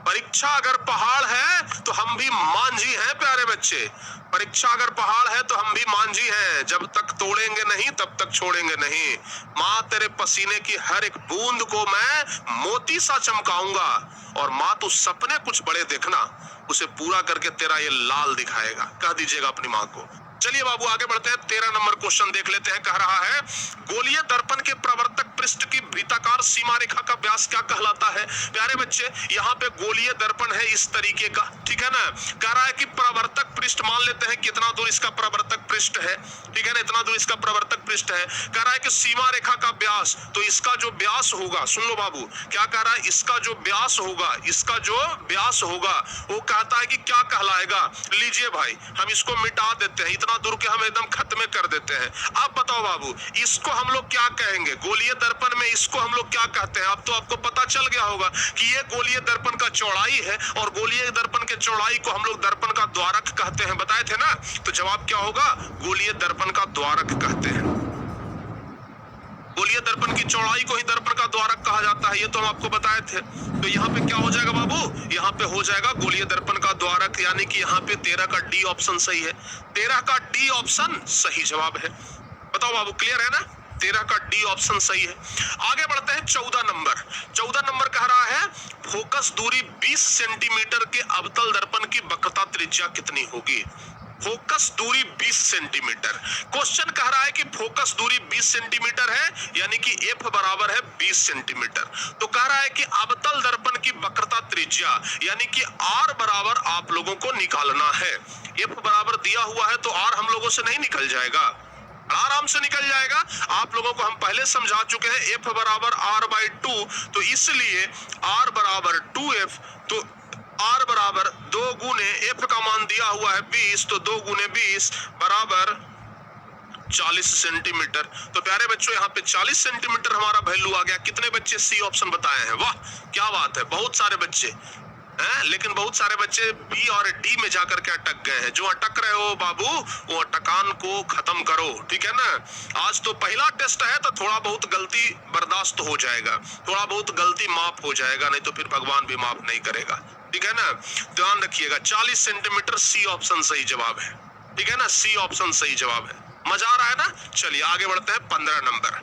परीक्षा अगर पहाड़ है तो हम भी मांझी हैं प्यारे बच्चे। परीक्षा अगर पहाड़ है तो हम भी मांझी हैं, जब तक तोड़ेंगे नहीं तब तक छोड़ेंगे नहीं। माँ तेरे पसीने की हर एक बूंद को मैं मोती सा चमकाऊंगा, और माँ तू सपने कुछ बड़े देखना, उसे पूरा करके तेरा ये लाल दिखाएगा, कह दीजिएगा अपनी माँ को। चलिए बाबू आगे बढ़ते हैं, 13 नंबर क्वेश्चन देख लेते हैं। कह रहा है गोलीय दर्पण के प्रवर्तक पृष्ठ की वृत्ताकार सीमा रेखा का व्यास क्या कहलाता है। प्यारे बच्चे, यहाँ पे गोलीय दर्पण है इस तरीके का, ठीक है ना। कह रहा है कि प्रवर्तक पृष्ठ मान लेते हैं कितना दूर इसका प्रवर्तक पृष्ठ है, ठीक है ना, इतना दूर इसका प्रवर्तक पृष्ठ है। कह रहा है कि सीमा रेखा का व्यास, तो इसका जो व्यास होगा, सुन लो बाबू क्या कह रहा है, इसका जो व्यास होगा, इसका जो व्यास होगा वो कहता है कि क्या कहलाएगा। लीजिए भाई, हम इसको मिटा देते हैं, इतना दूर के हम एकदम खत्म कर देते हैं। अब बताओ बाबू, इसको हम लोग क्या कहेंगे, गोलीय दर्पण में इसको हम लोग क्या कहते हैं। अब तो आपको पता चल गया होगा कि ये गोलीय दर्पण का चौड़ाई है, और गोलीय दर्पण के चौड़ाई को हम लोग दर्पण का द्वारक कहते हैं, बताए थे ना। तो जवाब क्या होगा, गोलीय दर्पण का द्वारक कहते हैं। गोलीय दर्पण की चौड़ाई को ही दर्पण का द्वारक कहा जाता है, ये तो हम आपको बताए थे। तो यहाँ पे क्या हो जाएगा बाबू, यहाँ पे हो जाएगा गोलीय दर्पण का द्वारक, यानी कि यहाँ पे 13 का डी ऑप्शन सही है। 13 का डी ऑप्शन सही जवाब है। बताओ बाबू, क्लियर है ना, 13 का डी ऑप्शन सही है। आगे बढ़ते हैं 14 नंबर। 14 नंबर कह रहा है फोकस दूरी 20 सेंटीमीटर के अवतल दर्पण की वक्रता त्रिज्या कितनी होगी। फोकस दूरी 20 सेंटीमीटर, क्वेश्चन कह रहा है कि फोकस दूरी 20 सेंटीमीटर है, यानी कि F बराबर है 20 सेंटीमीटर। तो कह रहा है कि अवतल दर्पण की वक्रता त्रिज्या, यानी कि R बराबर आप लोगों को निकालना है। F बराबर दिया हुआ है तो R हम लोगों से नहीं निकल जाएगा, आराम से निकल जाएगा। आप लोगों को हम पहले समझा चुके हैं, F बराबर R/2, तो इसलिए R बराबर 2F, तो R बराबर 2 गुने F का मान दिया हुआ है 20, तो 2 गुने 20 बराबर 40 सेंटीमीटर। तो प्यारे बच्चों, यहाँ पे 40 सेंटीमीटर हमारा वैल्यू आ गया। कितने बच्चे सी ऑप्शन बताए हैं, वाह क्या बात है, बहुत सारे बच्चे हैं, लेकिन बहुत सारे बच्चे बी और डी में जाकर के अटक गए हैं। जो अटक रहे हो बाबू, वो अटकान को खत्म करो, ठीक है ना। आज तो पहला टेस्ट है, तो थोड़ा बहुत गलती बर्दाश्त हो जाएगा, थोड़ा बहुत गलती माफ हो जाएगा, नहीं तो फिर भगवान भी माफ नहीं करेगा, ठीक है ना। ध्यान रखिएगा, 40 सेंटीमीटर सी ऑप्शन सही जवाब है, ठीक है ना, सी ऑप्शन सही जवाब है। मजा आ रहा है ना। चलिए आगे बढ़ते हैं 15 नंबर।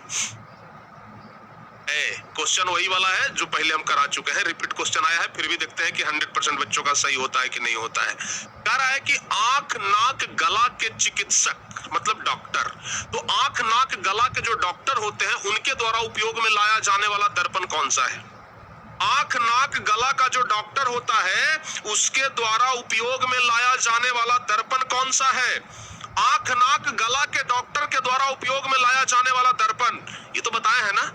क्वेश्चन वही वाला है जो पहले हम करा चुके हैं, रिपीट क्वेश्चन आया है, फिर भी देखते हैं कि 100% बच्चों का सही होता है कि नहीं होता है। कह रहा है कि आंख नाक गला के चिकित्सक मतलब डॉक्टर, तो आंख नाक गला के जो डॉक्टर होते हैं उनके द्वारा उपयोग में लाया जाने वाला दर्पण कौन सा है। आंख नाक गला का जो डॉक्टर होता है उसके द्वारा उपयोग में लाया जाने वाला दर्पण कौन सा है। आंख नाक गला के डॉक्टर के द्वारा उपयोग में लाया जाने वाला दर्पण, ये तो बताए हैं ना,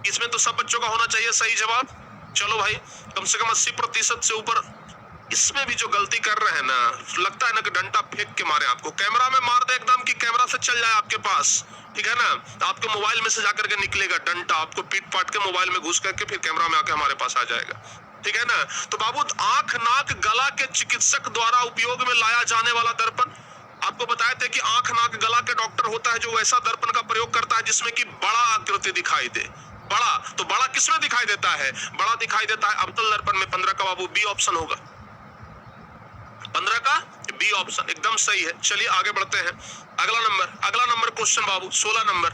इसमें तो सब बच्चों का होना चाहिए सही जवाब। चलो भाई, कम से कम 80% से ऊपर। इसमें भी जो गलती कर रहे हैं ना, लगता है ना कि डंडा फेंक के मारे आपको, कैमरा में मार दे एकदम कि कैमरा से चल जाए आपके पास, ठीक है ना। तो आपके मोबाइल में से जाकर के निकलेगा डंडा, आपको पीट पाट के मोबाइल में घुस करके फिर कैमरा में आके हमारे पास आ जाएगा, ठीक है ना। तो बाबू, आंख नाक गला के चिकित्सक द्वारा उपयोग में लाया जाने वाला दर्पण, आपको बताए थे कि आंख नाक गला के डॉक्टर होता है जो ऐसा दर्पण का प्रयोग करता है जिसमें कि बड़ा आकृति दिखाई दे। बड़ा तो बड़ा किसमें दिखाई देता है? बड़ा दिखाई देता है अवतल दर्पण में। 15 का बाबू बी ऑप्शन होगा, 15 का बी ऑप्शन एकदम सही है। चलिए आगे बढ़ते हैं। अगला नंबर क्वेश्चन बाबू 16 नंबर,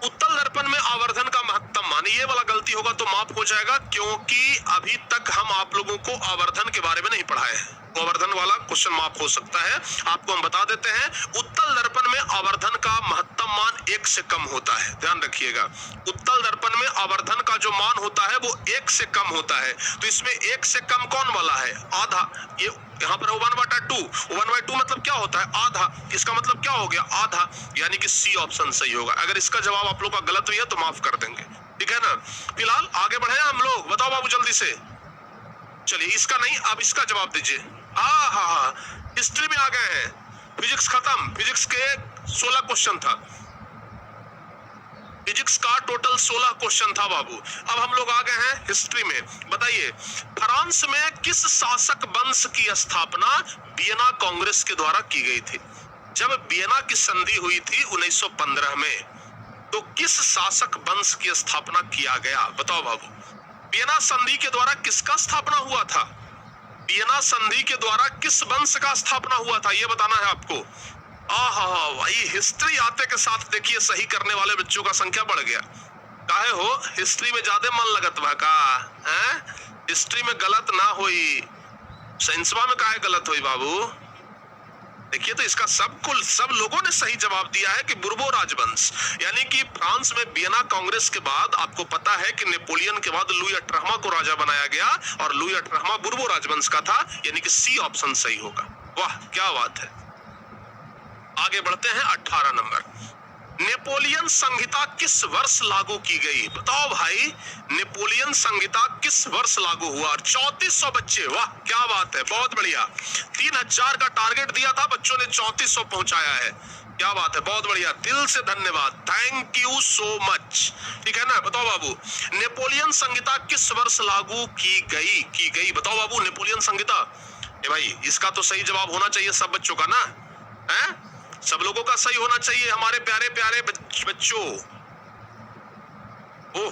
उत्तल दर्पण में आवर्धन का महत्तम मान। ये वाला गलती होगा तो माफ हो जाएगा, क्योंकि अभी तक हम आप लोगों को आवर्धन के बारे में नहीं पढ़ाए हैं। आवर्धन वाला क्वेश्चन माफ हो सकता है। आपको हम बता देते हैं, उत्तल दर्पण में आवर्धन का महत्तम मान 1 से कम होता है। ध्यान रखिएगा, उत्तल दर्पण में आवर्धन का जो मान होता है वो 1 से कम होता है। तो इसमें 1 से कम कौन वाला है? आधा। ये यहाँ पर 1/2, 1/2 मतलब क्या होता है? आधा। इसका मतलब क्या हो गया? आधा, यानी कि सी ऑप्शन सही होगा। अगर इसका जवाब आप लोग का गलत हुई है तो माफ कर देंगे, ठीक है ना। फिलहाल आगे बढ़े हम लोग, बताओ बाबू जल्दी से। चलिए, इसका नहीं, अब इसका जवाब दीजिए। हाँ, हिस्ट्री में आ गए हैं। फिजिक्स खत्म, फिजिक्स के 16 क्वेश्चन था, फिजिक्स का टोटल 16 क्वेश्चन था बाबू। अब हम लोग आ गए हैं हिस्ट्री में। बताइए, फ्रांस में किस शासक वंश की स्थापना वियना कांग्रेस के द्वारा की गई थी? जब वियना की संधि हुई थी 1915 में, तो किस शासक वंश की स्थापना किया गया? बताओ बाबू, वियना संधि के द्वारा किसका स्थापना हुआ था? वियना संधि के द्वारा किस वंश का स्थापना हुआ था, यह बताना है आपको। भाई, हिस्ट्री आते के साथ देखिए सही करने वाले बच्चों का संख्या बढ़ गया। काहे हो, हिस्ट्री में ज्यादा मन लगत बा का? हिस्ट्री में गलत ना होई, साइंसवा में काहे गलत होई बाबू? देखिए, तो इसका सब लोगों ने सही जवाब दिया है कि बुर्बो राजवंश, यानी कि फ्रांस में वियना कांग्रेस के बाद आपको पता है कि नेपोलियन के बाद लुई 18वां को राजा बनाया गया, और लुई 18वां बुर्बो राजवंश का था, यानी कि सी ऑप्शन सही होगा। वाह, क्या बात है। आगे बढ़ते हैं 18 नंबर, नेपोलियन संहिता किस वर्ष लागू की गई? बताओ भाई, नेपोलियन संहिता किस वर्ष लागू हुआ? 3400 बच्चे, वाह क्या बात है, बहुत बढ़िया। 3000 का टारगेट दिया था, बच्चों ने 3400 पहुंचाया है, क्या बात है, बहुत बढ़िया, दिल से धन्यवाद, थैंक यू सो मच, ठीक है ना। बताओ बाबू, नेपोलियन संहिता किस वर्ष लागू की गई? बताओ बाबू, नेपोलियन संहिता। भाई, इसका तो सही जवाब होना चाहिए सब बच्चों का ना, है सब लोगों का सही होना चाहिए, हमारे प्यारे प्यारे बच्चों। हो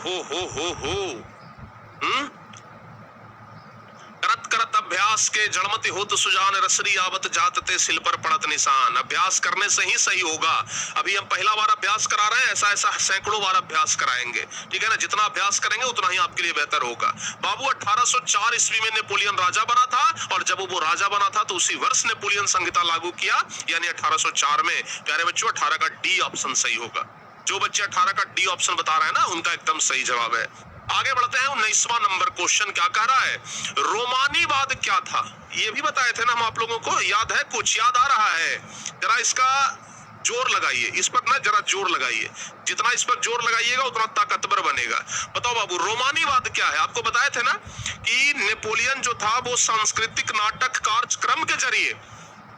करत करत अभ्यास के जड़मति होत सुजान, रसरी आवत जात ते सिल पर पड़त निशान। अभ्यास करने से ही सही होगा। अभी हम पहला बार अभ्यास करा रहे हैं, ऐसा सैकड़ों बार अभ्यास कराएंगे, ठीक है ना। जितना अभ्यास करेंगे उतना ही आपके लिए बेहतर होगा। बाबू, 1804 ईस्वी में नेपोलियन राजा बना था, और जब वो राजा बना था तो उसी वर्ष नेपोलियन संहिता लागू किया, यानी 1804 में। प्यारे बच्चों, 18 का डी ऑप्शन सही होगा। जो बच्चे 18 का डी ऑप्शन बता रहे हैं ना, उनका एकदम सही जवाब है। आगे बढ़ते हैं, 19वां नंबर क्वेश्चन क्या कह रहा है? रोमानीवाद क्या था? ये भी बताए थे ना हम आप लोगों को, याद है? कुछ याद आ रहा है? जरा इसका जोर लगाइए, इस पर ना जरा जोर लगाइए, जितना इस पर जोर लगाइएगा उतना ताकतवर बनेगा। बताओ बाबू, रोमानीवाद क्या है? आपको बताए थे ना कि नेपोलियन जो था वो सांस्कृतिक नाटक कार्यक्रम के जरिए,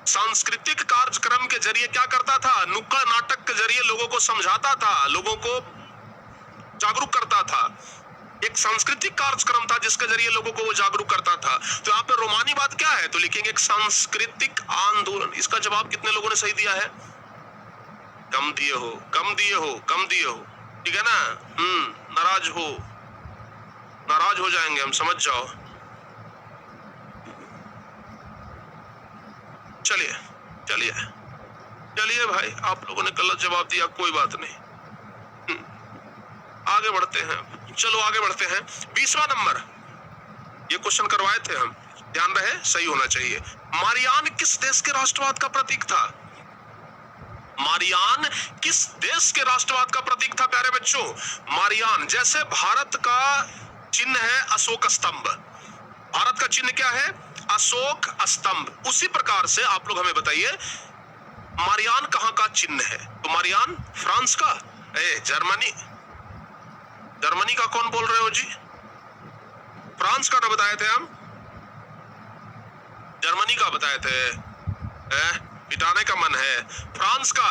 सांस्कृतिक कार्यक्रम के जरिए क्या करता था? नुक्कड़ नाटक के जरिए लोगों को समझाता था, लोगों को जागरूक करता था। एक सांस्कृतिक कार्यक्रम था जिसके जरिए लोगों को वो जागरूक करता था। तो यहाँ पे रोमानीवाद क्या है? तो लिखेंगे एक सांस्कृतिक आंदोलन। इसका जवाब कितने लोगों ने सही दिया है? कम दिए हो, कम दिए हो, कम दिए हो, ठीक है ना। नाराज हो जाएंगे हम, समझ जाओ। चलिए चलिए चलिए भाई, आप लोगों ने गलत जवाब दिया, कोई बात नहीं, आगे बढ़ते हैं। चलो आगे बढ़ते हैं। 20वां नंबर, ये क्वेश्चन करवाए थे हम, ध्यान रहे, सही होना चाहिए। मारियान किस देश के राष्ट्रवाद का प्रतीक था? मारियान किस देश के राष्ट्रवाद का प्रतीक था प्यारे बच्चों? मारियान, जैसे भारत का चिन्ह है अशोक स्तंभ, भारत का चिन्ह क्या है? अशोक स्तंभ। उसी प्रकार से आप लोग हमें बताइए, मारियान कहां का चिन्ह है? तो मारियान फ्रांस का, जर्मनी का कौन बोल रहे हो जी? फ्रांस का ना बताए थे हम, जर्मनी का बताए थे। पिटाने का मन है। फ्रांस का,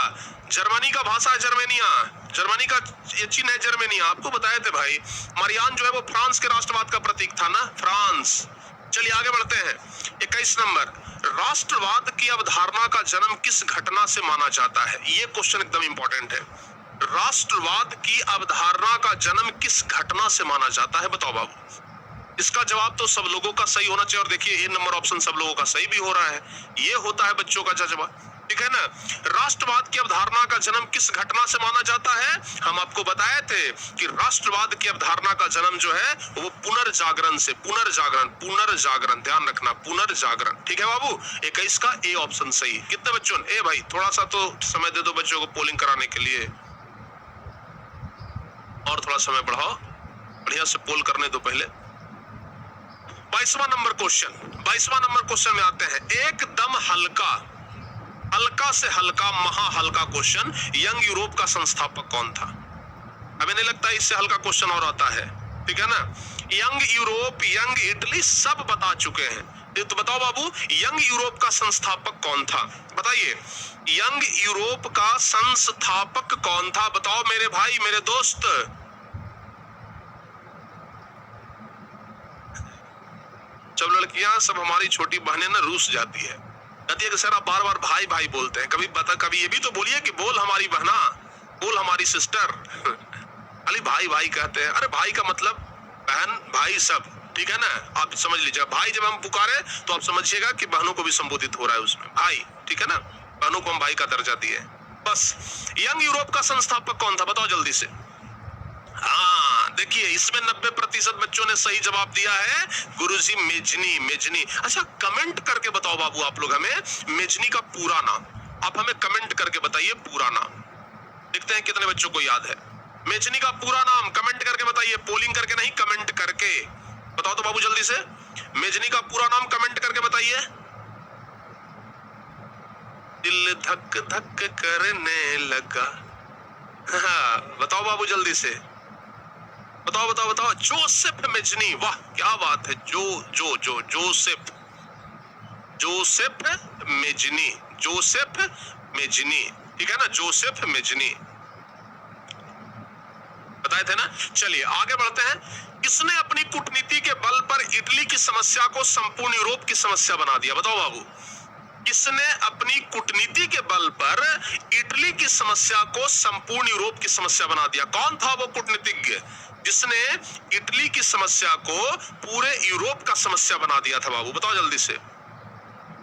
जर्मनी का भाषा है जर्मेनिया, जर्मनी का ये चिन्ह है जर्मेनिया, आपको बताए थे भाई। मरियान जो है वो फ्रांस के राष्ट्रवाद का प्रतीक था ना, फ्रांस। चलिए आगे बढ़ते हैं। 21 नंबर, राष्ट्रवाद की अवधारणा का जन्म किस घटना से माना जाता है? ये क्वेश्चन एकदम इंपॉर्टेंट है। राष्ट्रवाद की अवधारणा का जन्म किस घटना से माना जाता है? बताओ बाबू। इसका जवाब तो सब लोगों का सही होना चाहिए, और देखिए ए नंबर ऑप्शन सब लोगों का सही भी हो रहा है। ये होता है बच्चों का जवाब, ठीक है ना। राष्ट्रवाद की अवधारणा का जन्म किस घटना से माना जाता है? हम आपको बताए थे कि राष्ट्रवाद की अवधारणा का जन्म जो है वो पुनर्जागरण से, पुनर्जागरण, पुनर्जागरण, ध्यान रखना, पुनर्जागरण, ठीक है बाबू। 21 का ए ऑप्शन सही। कितने बच्चों ने? ए भाई थोड़ा सा तो समय दे दो बच्चों को पोलिंग कराने के लिए, और थोड़ा समय बढ़ाओ, बढ़िया से पोल करने दो पहले। 22वां नंबर क्वेश्चन, 22वां नंबर क्वेश्चन में आते हैं। एकदम हल्का, हल्का से हल्का, महा हल्का क्वेश्चन, यंग यूरोप का संस्थापक कौन था? हमें नहीं लगता इससे हल्का क्वेश्चन और आता है, ठीक है ना। यंग यूरोप, यंग इटली सब बता चुके हैं, तो बताओ बाबू यंग यूरोप का संस्थापक कौन था? बताइए, यंग यूरोप का संस्थापक कौन था? बताओ मेरे भाई, मेरे दोस्त। सब लड़कियां, सब हमारी छोटी बहनें ना रूस जाती है, कहती है कि सर आप बार बार भाई भाई बोलते हैं, कभी बता, कभी ये भी तो बोलिए कि बोल हमारी बहना, बोल हमारी सिस्टर। अली भाई भाई कहते हैं। अरे भाई का मतलब बहन भाई सब, ठीक है ना, आप समझ लीजिएगा। भाई जब हम पुकारे तो आप समझिएगा कि बहनों को भी संबोधित हो रहा है उसमें, भाई, ठीक है ना, बहनों को हम भाई का दर्जा दिए। बस, यंग यूरोप का संस्थापक कौन था? बताओ जल्दी से। हाँ देखिए, इसमें 90% बच्चों ने सही जवाब दिया है, गुरुजी मेजनी, मेजनी। अच्छा कमेंट करके बताओ बाबू आप लोग हमें मेजनी का पूरा नाम, आप हमें कमेंट करके बताइए पूरा नाम, देखते हैं कितने बच्चों को याद है। मेजनी का पूरा नाम कमेंट करके बताइए, पोलिंग करके नहीं, कमेंट करके बताओ तो बाबू जल्दी से। मेजनी का पूरा नाम कमेंट करके बताइए। दिल धक धक करने लगा। हाँ बताओ बाबू जल्दी से, बताओ बताओ बताओ। जोसेफ मेजनी, वाह क्या बात है। Joseph, Joseph Mazzini, Joseph Mazzini, ठीक है ना, जोसेफ मेजनी, बताए थे ना। चलिए आगे बढ़ते हैं। किसने अपनी कूटनीति के बल पर इटली की समस्या को संपूर्ण यूरोप की समस्या बना दिया? बताओ बाबू, किसने अपनी कूटनीति के बल पर इटली की समस्या को संपूर्ण यूरोप की समस्या बना दिया? कौन था वो कूटनीतिज्ञ जिसने इटली की समस्या को पूरे यूरोप का समस्या बना दिया था? बाबू बताओ जल्दी से,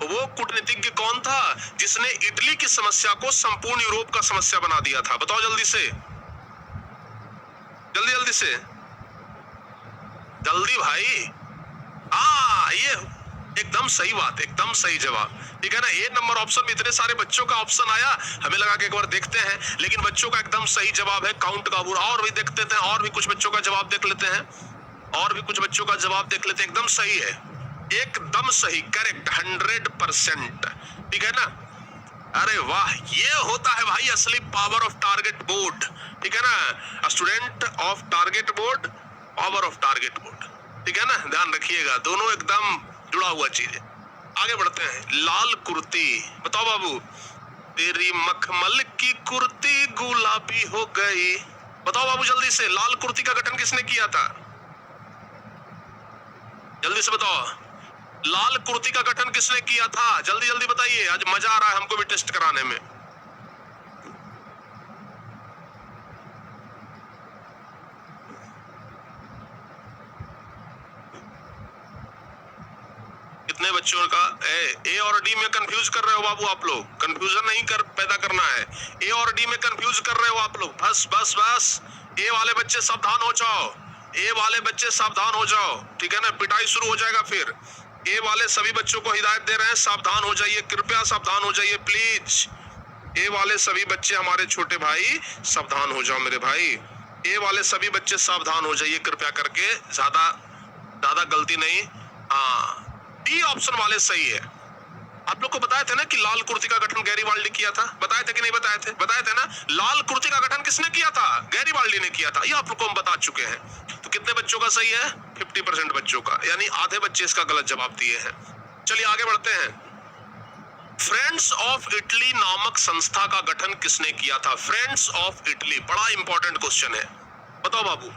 वो कूटनीतिज्ञ कौन था जिसने इटली की समस्या को संपूर्ण यूरोप का समस्या बना दिया था? बताओ जल्दी से, जल्दी जल्दी से, जल्दी भाई। हाँ ये एकदम सही बात, एकदम सही जवाब, ठीक है ना। ए नंबर ऑप्शन में इतने सारे बच्चों का ऑप्शन आया, हमें लगा कि एक बार देखते हैं, लेकिन बच्चों का एकदम सही जवाब है काउंट का बुरा। और भी देखते थे, और भी कुछ बच्चों का जवाब देख लेते हैं, और भी कुछ बच्चों का जवाब देख लेते हैं। एकदम सही है, एकदम सही, करेक्ट, 100%, ठीक है ना। अरे वाह, ये होता है भाई असली पावर ऑफ टारगेट बोर्ड, ठीक है ना, student of target board, power of target board, ठीक है ना, ध्यान रखिएगा, दोनों एकदम जुड़ा हुआ चीज है। आगे बढ़ते हैं। लाल कुर्ती, बताओ बाबू, तेरी मखमल की कुर्ती गुलाबी हो गई। बताओ बाबू जल्दी से, लाल कुर्ती का गठन किसने किया था? जल्दी से बताओ, लाल कुर्ती का गठन किसने किया था? जल्दी जल्दी बताइए, आज मजा आ रहा है हमको भी टेस्ट कराने में। कितने बच्चों का ए और डी में कंफ्यूज कर रहे हो बाबू आप लोग? कंफ्यूजन नहीं कर पैदा करना है, ए और डी में कंफ्यूज कर रहे हो आप लोग। बस बस बस, ए वाले बच्चे सावधान हो जाओ, ए वाले बच्चे सावधान हो जाओ, ठीक है ना, पिटाई शुरू हो जाएगा फिर। ए वाले सभी बच्चों को हिदायत दे रहे हैं, सावधान हो जाइए, कृपया सावधान हो जाइए प्लीज। ए वाले सभी बच्चे हमारे छोटे भाई सावधान हो जाओ मेरे भाई, ए वाले सभी बच्चे सावधान हो जाइए कृपया करके, ज्यादा ज्यादा गलती नहीं। हाँ डी ऑप्शन वाले सही है। आप लोग को बताए थे ना कि लाल कुर्ती का गठन गैरीबाल्डी किया था, बताए थे कि नहीं बताए थे? बताए थे ना, लाल कुर्ती का गठन किसने किया था? गैरीबाल्डी ने किया था, ये आप लोग को हम बता चुके हैं। तो कितने बच्चों का सही है? 50% बच्चों का, यानी आधे बच्चे इसका गलत जवाब दिए हैं। चलिए आगे बढ़ते हैं। फ्रेंड्स ऑफ इटली नामक संस्था का गठन किसने किया था? फ्रेंड्स ऑफ इटली, बड़ा इंपॉर्टेंट क्वेश्चन है, बताओ बाबू।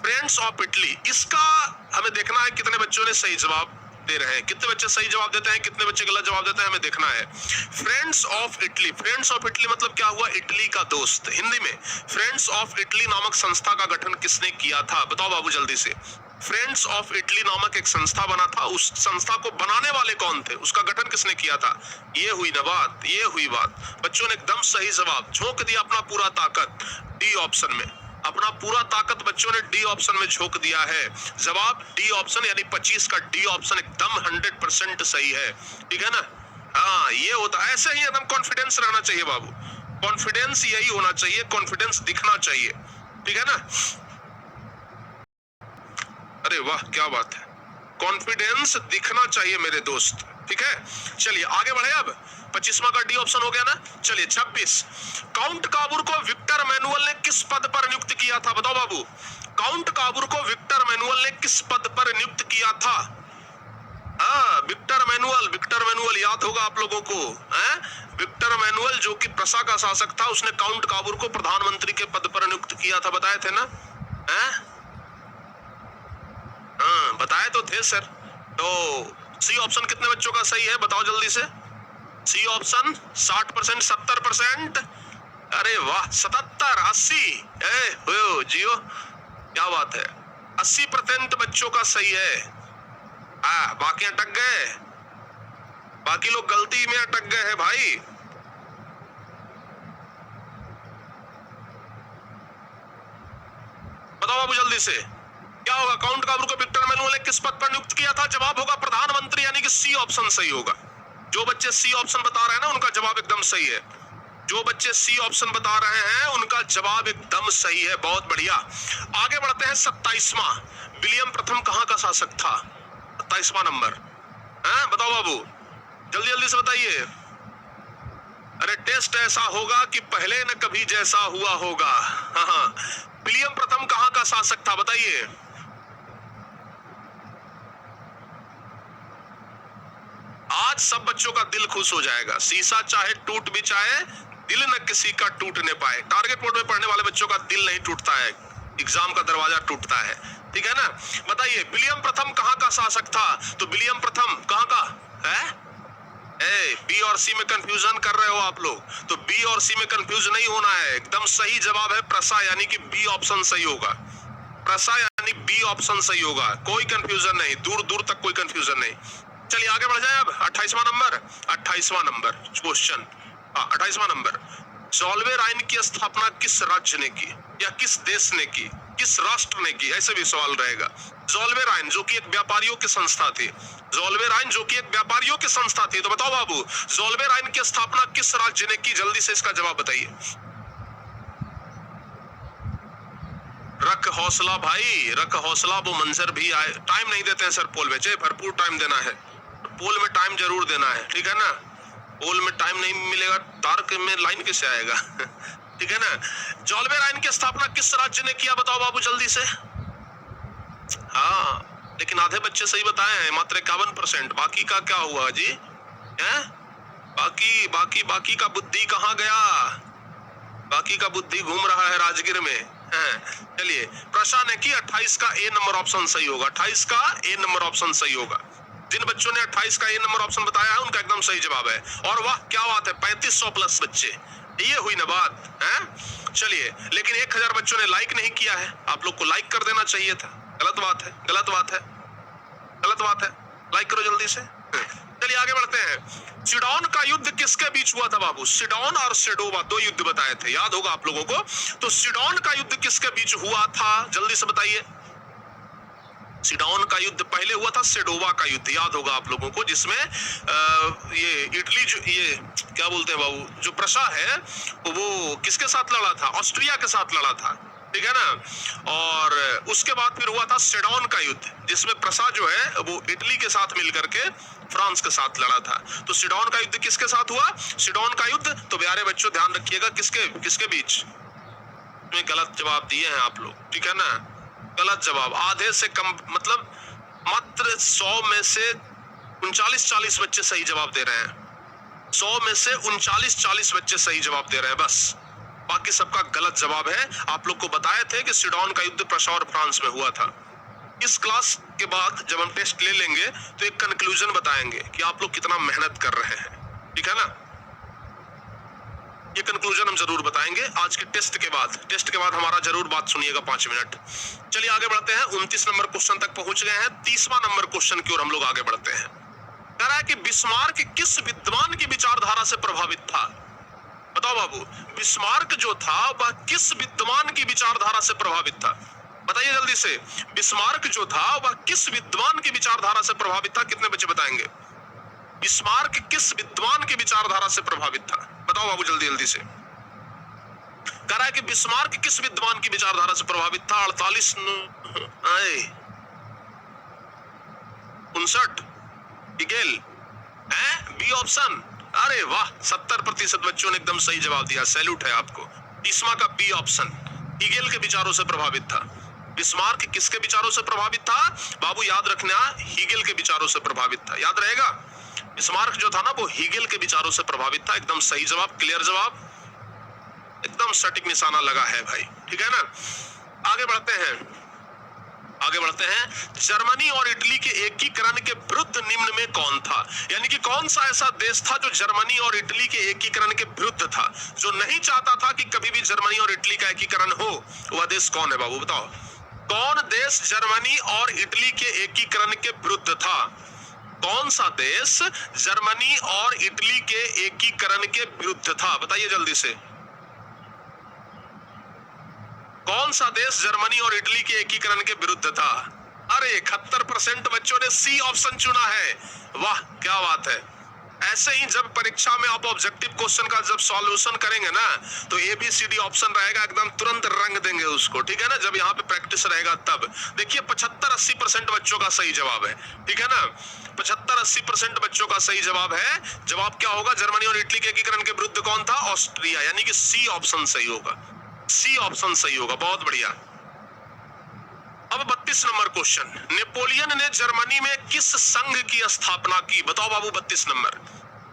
फ्रेंड्स ऑफ इटली, इसका हमें देखना है कितने बच्चों ने सही जवाब दे रहे हैं, कितने बच्चे सही जवाब देते हैं, कितने बच्चे गलत जवाब देते हैं, हमें देखना है। Friends of Italy, friends of Italy मतलब क्या हुआ? इटली का दोस्त। हिंदी में फ्रेंड्स ऑफ इटली नामक संस्था का गठन किसने किया था? बताओ बाबू जल्दी से। फ्रेंड्स ऑफ इटली नामक एक संस्था बना था, उस संस्था को बनाने वाले कौन थे? उसका गठन किसने किया था? ये हुई ना बात, ये हुई बात। बच्चों ने एकदम सही जवाब, झोंक दिया अपना पूरा ताकत डी ऑप्शन में, अपना पूरा ताकत बच्चों ने डी ऑप्शन में झोंक दिया है। जवाब डी ऑप्शन, यानी 25 का डी ऑप्शन एकदम 100% सही है, ठीक है ना? हाँ, ये होता है, ऐसे ही एकदम कॉन्फिडेंस रहना चाहिए बाबू, कॉन्फिडेंस यही होना चाहिए, कॉन्फिडेंस दिखना चाहिए, ठीक है ना? अरे वाह, क्या बात है, कॉन्फिडेंस दिखना चाहिए मेरे दोस्त, ठीक है। चलिए आगे बढ़े, अब 25वां का डी ऑप्शन हो गया ना। चलिए 26, काउंट काबूर को विक्टर मैनुअल ने किस पद पर नियुक्त किया था? बताओ बाबू, काउंट काबूर को विक्टर मैनुअल ने किस पद पर नियुक्त किया था? हाँ, विक्टर मैनुअल याद होगा आप लोगों को, हैं? विक्टर मैनुअल जो कि प्रसा का शासक था, उसने काउंट काबूर को प्रधानमंत्री के पद पर नियुक्त किया था, बताए थे ना? हैं? हाँ, बताए तो थे सर। तो सी ऑप्शन कितने बच्चों का सही है, बताओ जल्दी से। सी ऑप्शन 60%, 70%, अरे वाह 77, 80, जियो, क्या बात है, 80% बच्चों का सही है। बाकी अटक गए, बाकी लोग गलती में अटक गए हैं भाई। बताओ बाबू जल्दी से, क्या होगा? काउंट काबूर को विक्टर मैनुअल ने किस पद पर नियुक्त किया था? जवाब होगा प्रधानमंत्री, यानी कि सी ऑप्शन सही होगा। जो बच्चे सी ऑप्शन बता रहे हैं ना, उनका जवाब एकदम सही है। जो बच्चे सी ऑप्शन बता रहे हैं उनका जवाब एकदम सही है, बहुत बढ़िया। आगे बढ़ते हैं 27वां, विलियम प्रथम कहां का शासक था? 27वां नंबर, हैं? बताओ बाबू जल्दी जल्दी से बताइए। अरे टेस्ट ऐसा होगा कि पहले न कभी जैसा हुआ होगा। हाँ, विलियम प्रथम कहां का शासक था, बताइए। आज सब बच्चों का दिल खुश हो जाएगा, शीशा चाहे टूट भी जाए, दिल न किसी का टूटने पाए। टारगेट बोर्ड में पढ़ने वाले बच्चों का दिल नहीं टूटता है, एग्जाम का दरवाजा टूटता है, ठीक है ना? बताइए विलियम प्रथम कहां का शासक था? तो विलियम प्रथम कहां का है? बी और सी में कंफ्यूजन कर रहे हो आप लोग, तो बी और सी में कंफ्यूज नहीं होना है, एकदम सही जवाब है प्रसा, यानी कि बी ऑप्शन सही होगा। प्रसा यानी बी ऑप्शन सही होगा, कोई कंफ्यूजन नहीं, दूर दूर तक कोई कंफ्यूजन नहीं। चलिए आगे बढ़ जाए, अब 28वां नंबर, 28वां नंबर क्वेश्चन, 28वां नंबर, जॉल्वे राइन की स्थापना किस राज्य ने की, या किस देश ने की, किस राष्ट्र ने की, ऐसे भी सवाल रहेगा। जॉल्वे राइन जो कि एक व्यापारियों की संस्था थी, जॉल्वे राइन जो कि एक व्यापारियों की संस्था थी, तो बताओ बाबू जॉल्वे राइन की स्थापना किस राज्य ने की? जल्दी से इसका जवाब बताइए। रख हौसला भाई, रख हौसला, वो मंजर भी आए। टाइम नहीं देते हैं सर पोल में, चाहे भरपूर टाइम देना है, पोल में टाइम जरूर देना है, ठीक है ना? पोल में टाइम नहीं मिलेगा, तार्क में लाइन कैसे आएगा? ठीक है ना? जॉल्वे राइन की स्थापना किस राज्य ने किया? बताओ बाबू जल्दी से। हाँ, लेकिन आधे बच्चे सही बताए हैं, मात्र 51%। बाकी का क्या हुआ जी? हैं? बाकी का बुद्धि कहाँ गया? बाकी का बुद्धि घूम रहा है राजगीर में। चलिए, प्रशा ने की, 28 का ए नंबर ऑप्शन सही होगा, 28 का ए नंबर ऑप्शन सही होगा। जिन बच्चों ने 28 का ए नंबर ऑप्शन बताया है उनका एकदम सही जवाब है। और वाह क्या बात है, 3500 प्लस बच्चे, ये हुई ना बात, हैं? चलिए, लेकिन 1000 बच्चों ने लाइक नहीं किया है, आप लोग को लाइक कर देना चाहिए था। गलत बात है, गलत बात है, गलत बात है, लाइक करो जल्दी से। चलिए आगे बढ़ते हैं। सिडोन का युद्ध किसके बीच हुआ था बाबू? सिडोन और सेडोवा, दो युद्ध बताए थे, याद होगा आप लोगों को। तो सिडोन का युद्ध किसके बीच हुआ था, जल्दी से बताइए। सिडोन का युद्ध पहले हुआ था, सेडोवा का युद्ध याद होगा आप लोगों को, जिसमें ये इटली जो ये क्या बोलते हैं बाबू, जो प्रशा है वो किसके साथ लड़ा था? ऑस्ट्रिया के साथ लड़ा था, ठीक है ना? और उसके बाद फिर हुआ था सिडोन का युद्ध, जिसमें प्रशा जो है वो इटली के साथ मिलकर के फ्रांस के साथ लड़ा था। तो सिडोन का युद्ध किसके साथ हुआ? सिडोन का युद्ध, तो प्यारे बच्चों ध्यान रखिएगा, किसके किसके बीच में गलत जवाब दिए हैं आप लोग, ठीक है ना? गलत जवाब। आधे से कम, मतलब मात्र 100 में से 39-40 बच्चे सही जवाब दे रहे हैं। 100 में से 39-40 बच्चे सही जवाब दे रहे हैं बस, बाकी सबका गलत जवाब है। आप लोग को बताए थे कि सिडॉन का युद्ध प्रशा और फ्रांस में हुआ था। इस क्लास के बाद जब हम टेस्ट ले लेंगे तो एक कंक्लूजन बताएंगे कि आप लोग कितना मेहनत कर रहे हैं, ठीक है ना। ये कंक्लूजन हम जरूर बताएंगे आज के टेस्ट के बाद। टेस्ट के बाद हमारा जरूर बात सुनिएगा 5 मिनट। चलिए आगे बढ़ते हैं। 29 नंबर क्वेश्चन तक पहुंच गए हैं। 30वां नंबर क्वेश्चन की ओर हम लोग आगे बढ़ते हैं। कह रहा है कि बिस्मार्क किस विद्वान की विचारधारा से प्रभावित था? बताओ बाबू, बिस्मार्क जो था वह किस विद्वान की विचारधारा से प्रभावित था? बताइए जल्दी से। बिस्मार्क जो था वह किस विद्वान की विचारधारा से प्रभावित था? कितने बच्चे बताएंगे? बिस्मार्क किस विद्वान की विचारधारा से प्रभावित था? बताओ बाबू जल्दी जल्दी से। कह रहा है कि बिस्मार्क किस विद्वान की विचारधारा से प्रभावित था? 48 59 हीगेल है बी ऑप्शन। अरे वाह, 70% बच्चों ने एकदम सही जवाब दिया, सैल्यूट है आपको। 30वां का बी ऑप्शन, हीगेल के विचारों से प्रभावित था। बिस्मार्क किसके विचारों से प्रभावित था? बाबू याद रखना, हीगेल के विचारों से प्रभावित था, याद रहेगा। बिस्मार्क जो था ना वो हीगेल के विचारों से प्रभावित था। एकदम सही जवाब, क्लियर जवाब, एकदम सटीक निशाना लगा है भाई, ठीक है ना। आगे बढ़ते हैं, आगे बढ़ते हैं। जर्मनी और इटली के एकीकरण के विरुद्ध निम्न में कौन था? यानी कि कौन सा ऐसा देश था जो जर्मनी और इटली के एकीकरण के विरुद्ध था, जो नहीं चाहता था कि कभी भी जर्मनी और इटली का एकीकरण हो? वह देश कौन है बाबू, बताओ। कौन देश जर्मनी और इटली के एकीकरण के विरुद्ध था? कौन सा देश जर्मनी और इटली के एकीकरण के विरुद्ध था? बताइए जल्दी से। कौन सा देश जर्मनी और इटली के एकीकरण के विरुद्ध था? अरे 71% बच्चों ने सी ऑप्शन चुना है। वाह क्या बात है। ऐसे ही जब परीक्षा में आप ऑब्जेक्टिव क्वेश्चन का जब सॉल्यूशन करेंगे ना तो ABCD ऑप्शन रहेगा, एकदम तुरंत रंग देंगे उसको, ठीक है ना। जब यहाँ पे प्रैक्टिस रहेगा तब देखिए 75-80% बच्चों का सही जवाब है, ठीक है ना। 75-80% बच्चों का सही जवाब है। जवाब क्या होगा? जर्मनी और इटली के एकीकरण के विरुद्ध कौन था? ऑस्ट्रिया, यानी कि सी ऑप्शन सही होगा, सी ऑप्शन सही होगा। बहुत बढ़िया। अब 32 नंबर क्वेश्चन, नेपोलियन ने जर्मनी में किस संघ की स्थापना की? बताओ बाबू 32 नंबर।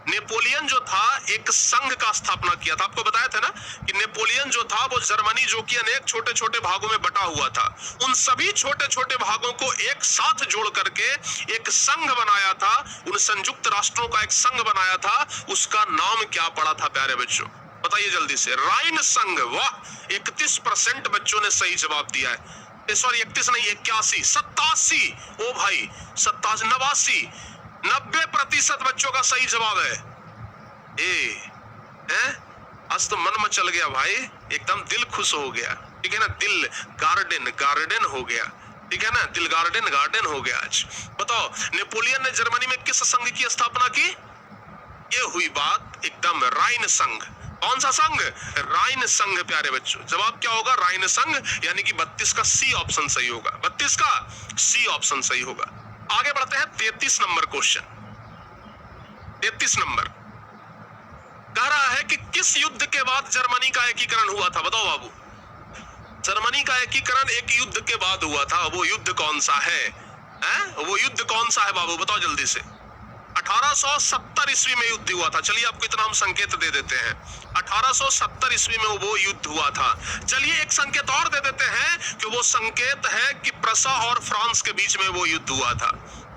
नेपोलियन जो था एक संघ का स्थापना किया था। आपको बताया था ना कि नेपोलियन जो था वो जर्मनी जो कि अनेक छोटे छोटे भागों में बटा हुआ था, उन सभी छोटे छोटे भागों को एक साथ जोड़ करके एक संघ बनाया था। उन संयुक्त राष्ट्रों का एक संघ बनाया था। उसका नाम क्या पड़ा था प्यारे बच्चों? बताइए जल्दी से। राइन संघ। वाह, 31% बच्चों ने सही जवाब दिया है। सॉरी 31 नहीं, 81, 87। ओ भाई 87, 89, 90% बच्चों का सही जवाब है। आज तो मन मचल गया भाई, एकदम दिल खुश हो गया, ठीक है ना। दिल गार्डन हो गया, ठीक है ना। दिल गार्डन हो गया आज। बताओ नेपोलियन ने जर्मनी में किस संघ की स्थापना की? ये हुई बात एकदम राइन संघ। कौन सा संघ? राइन संघ प्यारे बच्चों। जवाब क्या होगा? राइन संघ, यानी कि 32 का सी ऑप्शन सही होगा। 32 का सी ऑप्शन सही होगा। आगे बढ़ते हैं 33 नंबर क्वेश्चन। 33 नंबर कह रहा है कि किस युद्ध के बाद जर्मनी का एकीकरण हुआ था? बताओ बाबू। जर्मनी का एकीकरण एक युद्ध के बाद हुआ था। वो युद्ध कौन सा है? वो युद्ध कौन सा है बाबू? बताओ जल्दी से। 1870 ईस्वी में युद्ध हुआ था। चलिए आपको इतना हम संकेत दे देते हैं, 1870 ईस्वी में वो युद्ध हुआ था। चलिए एक संकेत और दे देते हैं कि वो संकेत है कि प्रसा और फ्रांस के बीच में वो युद्ध हुआ था।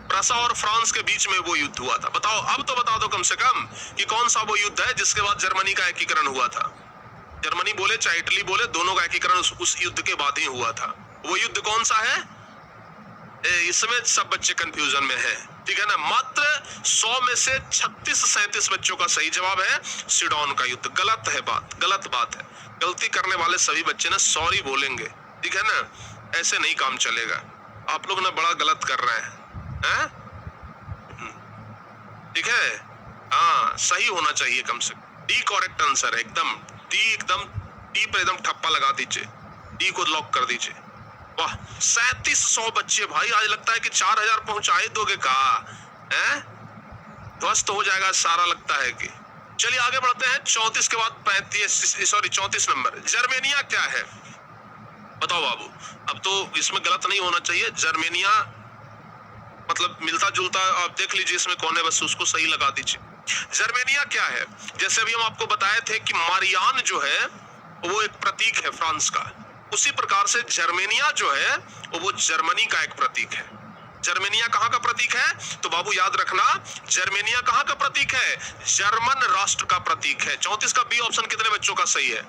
प्रसा और फ्रांस के बीच में वो युद्ध हुआ था। बताओ, अब तो बता दो कम से कम कि कौन सा वो युद्ध है जिसके बाद जर्मनी का एकीकरण हुआ था। जर्मनी बोले चाहे इटली बोले, दोनों का एकीकरण उस युद्ध के बाद ही हुआ था। वो युद्ध कौन सा है? इसमें सब बच्चे कंफ्यूजन में हैं, ठीक है ना। मात्र 100 में से 36-37 बच्चों का सही जवाब है सिडॉन का युद्ध। गलत है बात, गलत बात है। गलती करने वाले सभी बच्चे ना सॉरी बोलेंगे, ठीक है ना। ऐसे नहीं काम चलेगा। आप लोग ना बड़ा गलत कर रहे हैं, ठीक है। हाँ, सही होना चाहिए कम से कम। डी करेक्ट आंसर है एकदम। डी पर एकदम ठप्पा लगा दीजिए, डी को लॉक कर दीजिए। वाह, 3700 बच्चे भाई। आज लगता है कि 4000 पहुंचाए दोगे का? ध्वस्त हो जाएगा सारा, लगता है कि। चलिए आगे बढ़ते हैं। 34 के बाद 34 नंबर, जर्मेनिया क्या है? बताओ बाबू, अब तो इसमें गलत नहीं होना चाहिए। जर्मेनिया मतलब मिलता जुलता, आप देख लीजिए इसमें कौन है, बस उसको सही लगा दीजिए। जर्मेनिया क्या है? जैसे अभी हम आपको बताए थे कि मारियान जो है वो एक प्रतीक है फ्रांस का, उसी प्रकार से जर्मेनिया जो है वो जर्मनी का एक प्रतीक है। जर्मेनिया कहाँ का प्रतीक है? तो बाबू याद रखना, जर्मेनिया कहाँ का प्रतीक है? जर्मन राष्ट्र का प्रतीक है। 34 का बी ऑप्शन कितने बच्चों का सही है?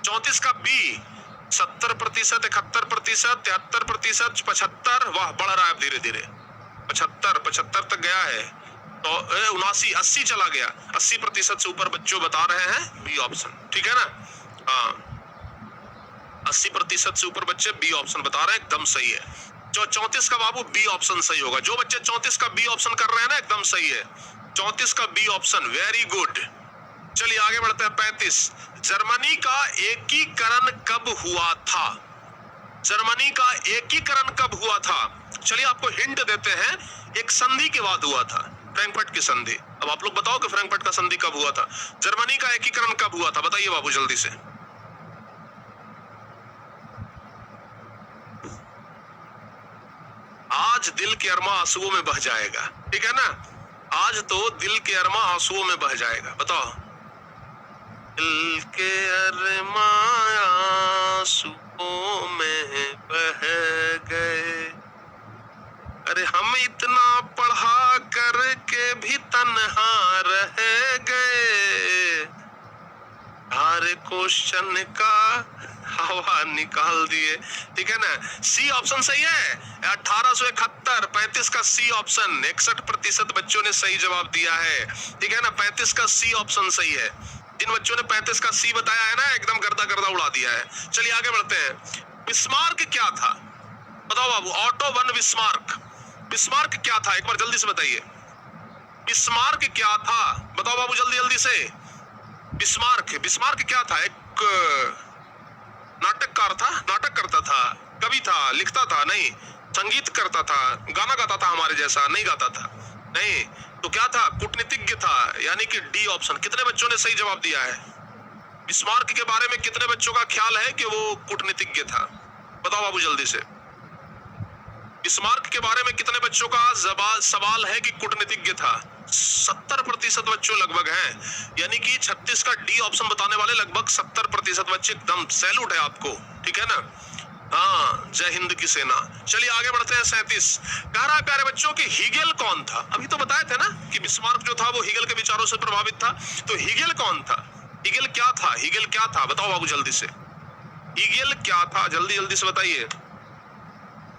34 का बी 70%, 71%, 73%, 75। वाह, बढ़ रहा है धीरे धीरे। 75 तक गया है, तो 79, 80 चला गया। 80% से ऊपर बच्चों बता रहे हैं बी ऑप्शन, ठीक है ना? हाँ, 80% से ऊपर बच्चे बी ऑप्शन बता रहे हैं, एकदम सही है। जो 34 का बाबू बी ऑप्शन सही होगा। जो बच्चे 34 का बी ऑप्शन कर रहे हैं ना, एकदम सही है। 34 का बी ऑप्शन, वेरी गुड। चलिए आगे बढ़ते हैं। 35, जर्मनी का एकीकरण कब हुआ था? जर्मनी का एकीकरण कब हुआ था? चलिए आपको हिंट देते हैं, एक संधि के बाद हुआ था, फ्रैंकफर्ट की संधि। अब आप लोग बताओ कि फ्रैंकफर्ट का संधि कब हुआ था? जर्मनी का एकीकरण कब हुआ था? बताइए बाबू जल्दी से। आज दिल के अरमा आंसुओं में बह जाएगा, ठीक है ना? आज तो दिल के अरमा आंसुओं में बह जाएगा। बताओ। दिल के अरमा आंसुओं में बह गए, अरे हम इतना पढ़ा करके भी तन्हा रह गए, हर क्वेश्चन का हवा निकाल दिए, ठीक है ना? सी ऑप्शन सही है। 1871, 35 का सी ऑप्शन। 61% बच्चों ने सही जवाब दिया है, ठीक है ना? 35 का सी ऑप्शन सही है। जिन बच्चों ने 35 का सी बताया है ना, एकदम गर्दा गर्दा उड़ा दिया है। चलिए आगे बढ़ते हैं। बिस्मार्क क्या था? बताओ बाबू। ऑटो वन बिस्मार्क, बिस्मार्क क्या था? एक बार जल्दी से बताइए, बिस्मार्क क्या था? बताओ बाबू जल्दी जल्दी से। बिस्मार्क, बिस्मार्क क्या था? एक नाटककार था, नाटक करता था, कवि था, लिखता था नहीं, संगीत करता था, गाना गाता था, हमारे जैसा नहीं गाता था, नहीं तो क्या था? कूटनीतिज्ञ था, यानी कि डी ऑप्शन। कितने बच्चों ने सही जवाब दिया है? बिस्मार्क के बारे में कितने बच्चों का ख्याल है कि वो कूटनीतिज्ञ था? बताओ बाबू जल्दी से। बिस्मार्क के बारे में कितने बच्चों का सवाल है कि कूटनीतिज्ञ था? 70% बच्चों लगभग हैं, यानी कि 36 का डी ऑप्शन बताने वाले लगभग 70% बच्चे। एकदम सैल्यूट है आपको, ठीक है ना? हाँ, जय हिंद की सेना। चलिए आगे बढ़ते हैं। 37, कह रहा प्यारे बच्चों कि हीगेल कौन था? अभी तो बताए थे ना कि बिस्मार्क जो था वो हीगेल के विचारों से प्रभावित था। तो हीगेल कौन था? हीगेल क्या था? हीगेल क्या था? बताओ बाबू जल्दी से। हीगेल क्या था? जल्दी जल्दी से बताइए।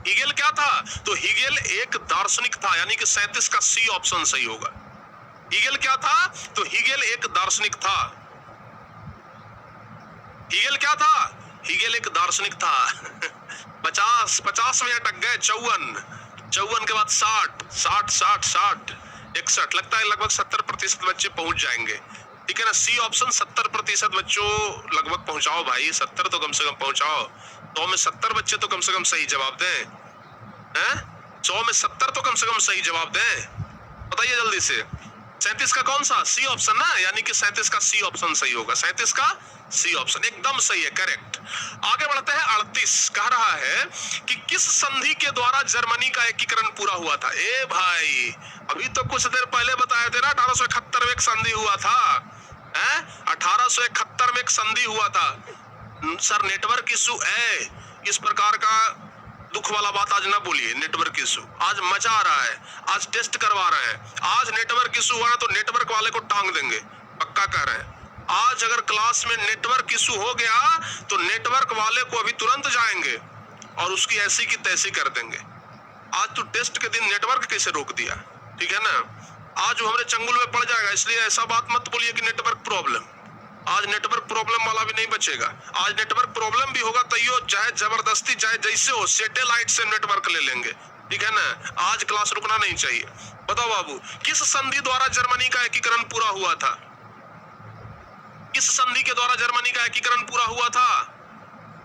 हीगेल क्या था? तो हीगेल एक दार्शनिक था, यानी कि 37 का सी ऑप्शन सही होगा। हीगेल क्या था? तो हीगेल एक दार्शनिक था। हीगेल क्या था? हीगेल एक दार्शनिक था। 50 में अटक गए। 54 के बाद 60 61, लगता है लगभग 70% बच्चे पहुंच जाएंगे, ठीक है ना? C option. 70% बच्चों लगभग पहुंचाओ भाई, 70 तो कम से कम पहुंचाओ। 100 में 70 बच्चे तो कम से कम सही जवाब दें, हैं? 100 में 70 तो कम से कम सही जवाब दें, बताइए जल्दी से। 37 का कौन सा? सी ऑप्शन ना, यानी कि 37 का सी ऑप्शन सही होगा। 37 का सी ऑप्शन एकदम सही है, करेक्ट। आगे बढ़ते हैं। 38 कह रहा है कि किस संधि के द्वारा जर्मनी का एकीकरण पूरा हुआ था? ए भाई, अभी तो कुछ देर पहले बताए थे ना, 1871 में एक संधि हुआ था, हैं? 1871 में एक संधि हुआ था। सर नेटवर्क इशू है, इस प्रकार का दुख वाला बात आज ना बोलिए। नेटवर्क इशू आज मचा आ रहा है, आज टेस्ट करवा रहे हैं। आज नेटवर्क इशू हुआ तो नेटवर्क वाले को टांग देंगे, पक्का कह रहे हैं। आज अगर क्लास में नेटवर्क इशू हो गया तो नेटवर्क वाले को अभी तुरंत जाएंगे और उसकी ऐसी की तैसी कर देंगे। आज तो टेस्ट के दिन नेटवर्क कैसे रोक दिया, ठीक है ना? आज वो हमारे चंगुल में पड़ जाएगा, इसलिए ऐसा बात मत बोलिए कि नेटवर्क प्रॉब्लम। आज नेटवर्क प्रॉब्लम वाला भी नहीं बचेगा। आज नेटवर्क प्रॉब्लम भी होगा तैयो, चाहे जबरदस्ती चाहे जैसे हो, सैटेलाइट से नेटवर्क ले लेंगे, ठीक है ना? आज क्लास रुकना नहीं चाहिए। बताओ बाबू, किस संधि द्वारा जर्मनी का एकीकरण पूरा हुआ था? किस संधि के द्वारा जर्मनी का एकीकरण पूरा हुआ था?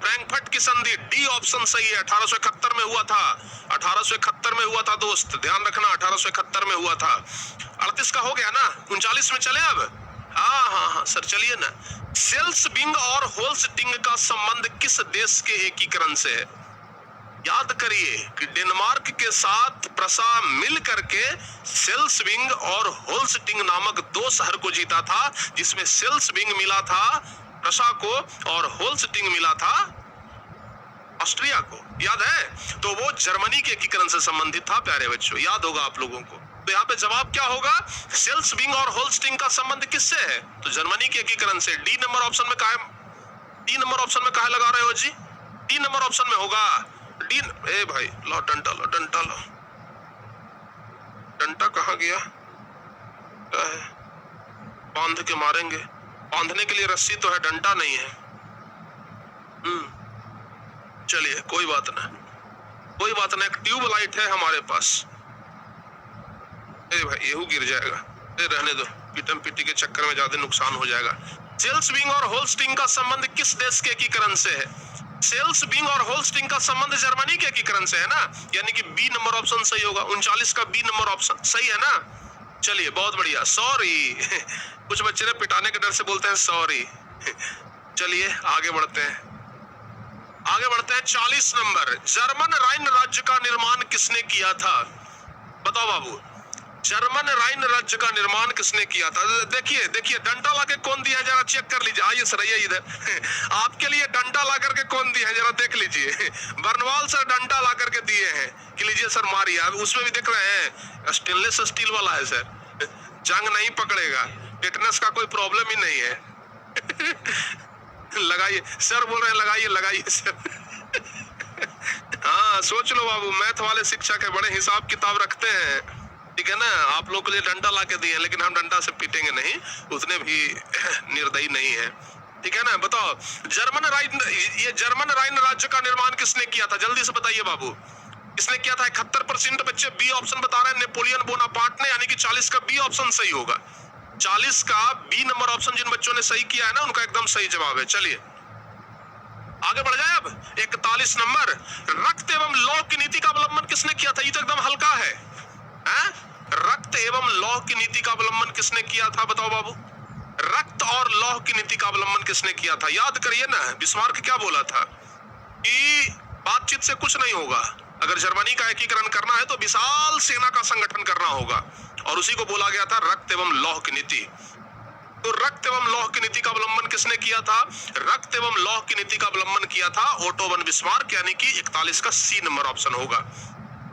फ्रैंकफर्ट की संधि, डी ऑप्शन सही है। 1871 में हुआ था। 1871 में हुआ था दोस्त, ध्यान रखना, 1871 में हुआ था। 38 का हो गया ना, 39 में चले अब, हाँ हाँ हाँ सर, चलिए ना। सेल्सबिंग और होल्स्टिंग का संबंध किस देश के एकीकरण से है? याद करिए कि डेनमार्क के साथ प्रसा मिल करके सेल्सबिंग और होल्स्टिंग नामक दो शहर को जीता था, जिसमें सेल्सबिंग मिला था प्रसा को और होल्स्टिंग मिला था ऑस्ट्रिया को। याद है? तो वो जर्मनी के एकीकरण से संबंधित था प्यारे बच्चों, याद होगा आप लोगों को। तो यहाँ पे जवाब क्या होगा? सेल्सबिंग और होल्स्टिंग का संबंध किससे है? तो जर्मनी के एकीकरण से। डी नंबर ऑप्शन में काहे, डी नंबर ऑप्शन में काहे लगा रहे हो जी? डी नंबर ऑप्शन में होगा डी। ए भाई लो डंटा, लो डंटा, लो डंटा। कहाँ गया? बांध के मारेंगे। बांधने के लिए रस्सी तो है, डंटा नहीं है। चलिए कोई बात ना, कोई बात ना। एक ट्यूब लाइट है हमारे पास। ए भाई येहू गिर जाएगा। ए रहने दो, पीटम पीटी के चक्कर में ज्यादा नुकसान हो जाएगा। सेल्सबिंग और होल्स्टिंग का संबंध किस देश के एकीकरण से है? सेल्सबिंग और होल्स्टिंग का संबंध जर्मनी के एकीकरण से है ना, यानी कि बी नंबर ऑप्शन सही होगा। 39 का बी नंबर ऑप्शन सही है ना। चलिए बहुत बढ़िया। सॉरी कुछ बच्चे ने पिटाने के डर से बोलते हैं सॉरी। चलिए आगे बढ़ते हैं, आगे बढ़ते हैं। 40 नंबर, जर्मन राइन राज्य का निर्माण किसने किया था? बताओ बाबू, जर्मन राइन राज्य का निर्माण किसने किया था? देखिए देखिए, डंडा लाके कौन दिया है, जरा चेक कर लीजिए। आइए सर, आइए इधर। आपके लिए डंडा ला करके कौन दिया है, जरा देख लीजिए। बर्नवाल सर डंडा ला करके दिए हैं कि लीजिए सर मारिए। अब उसमें भी देख रहे हैं स्टेनलेस स्टील वाला है सर, जंग नहीं पकड़ेगा, टेटनस का कोई प्रॉब्लम ही नहीं है। लगाइए सर, बोल रहे हैं लगाइए लगाइए सर। हाँ सोच लो बाबू, मैथ वाले शिक्षक है, बड़े हिसाब किताब रखते हैं, ठीक है ना। आप लोग के लिए डंडा ला के दिए, लेकिन हम डंडा से पीटेंगे नहीं, उतने भी निर्दयी नहीं है, ठीक है ना। बताओ जर्मन राइन, ये जर्मन राइन राज्य का निर्माण किसने किया था? जल्दी से बताइए बाबू, किसने किया था? 71% बच्चे बी ऑप्शन बता रहे हैं, नेपोलियन बोनापार्ट ने, यानी कि 40 का बी ऑप्शन सही होगा। 40 का बी नंबर ऑप्शन जिन बच्चों ने सही किया है ना, उनका एकदम सही जवाब है। चलिए आगे बढ़ जाए। अब 41 नंबर, रक्त एवं लौह की नीति का अवलंबन किसने किया था? ये तो एकदम हल्का है, रक्त एवं लौह की नीति का अवलंबन किसने किया था? बताओ बाबू, रक्त और लौह की नीति का अवलंबन किसने किया था? याद करिए ना, बिस्मार्क क्या बोला था कि बातचीत से कुछ नहीं होगा, अगर जर्मनी का एकीकरण करना है तो विशाल सेना का संगठन करना होगा, और उसी को बोला गया था रक्त एवं लौह की नीति। तो रक्त एवं लौह की नीति का अवलंबन किसने किया था? रक्त एवं लौह की नीति का अवलंबन किया था ओटो वन बिस्मार्क, यानी कि 41 का सी नंबर ऑप्शन होगा।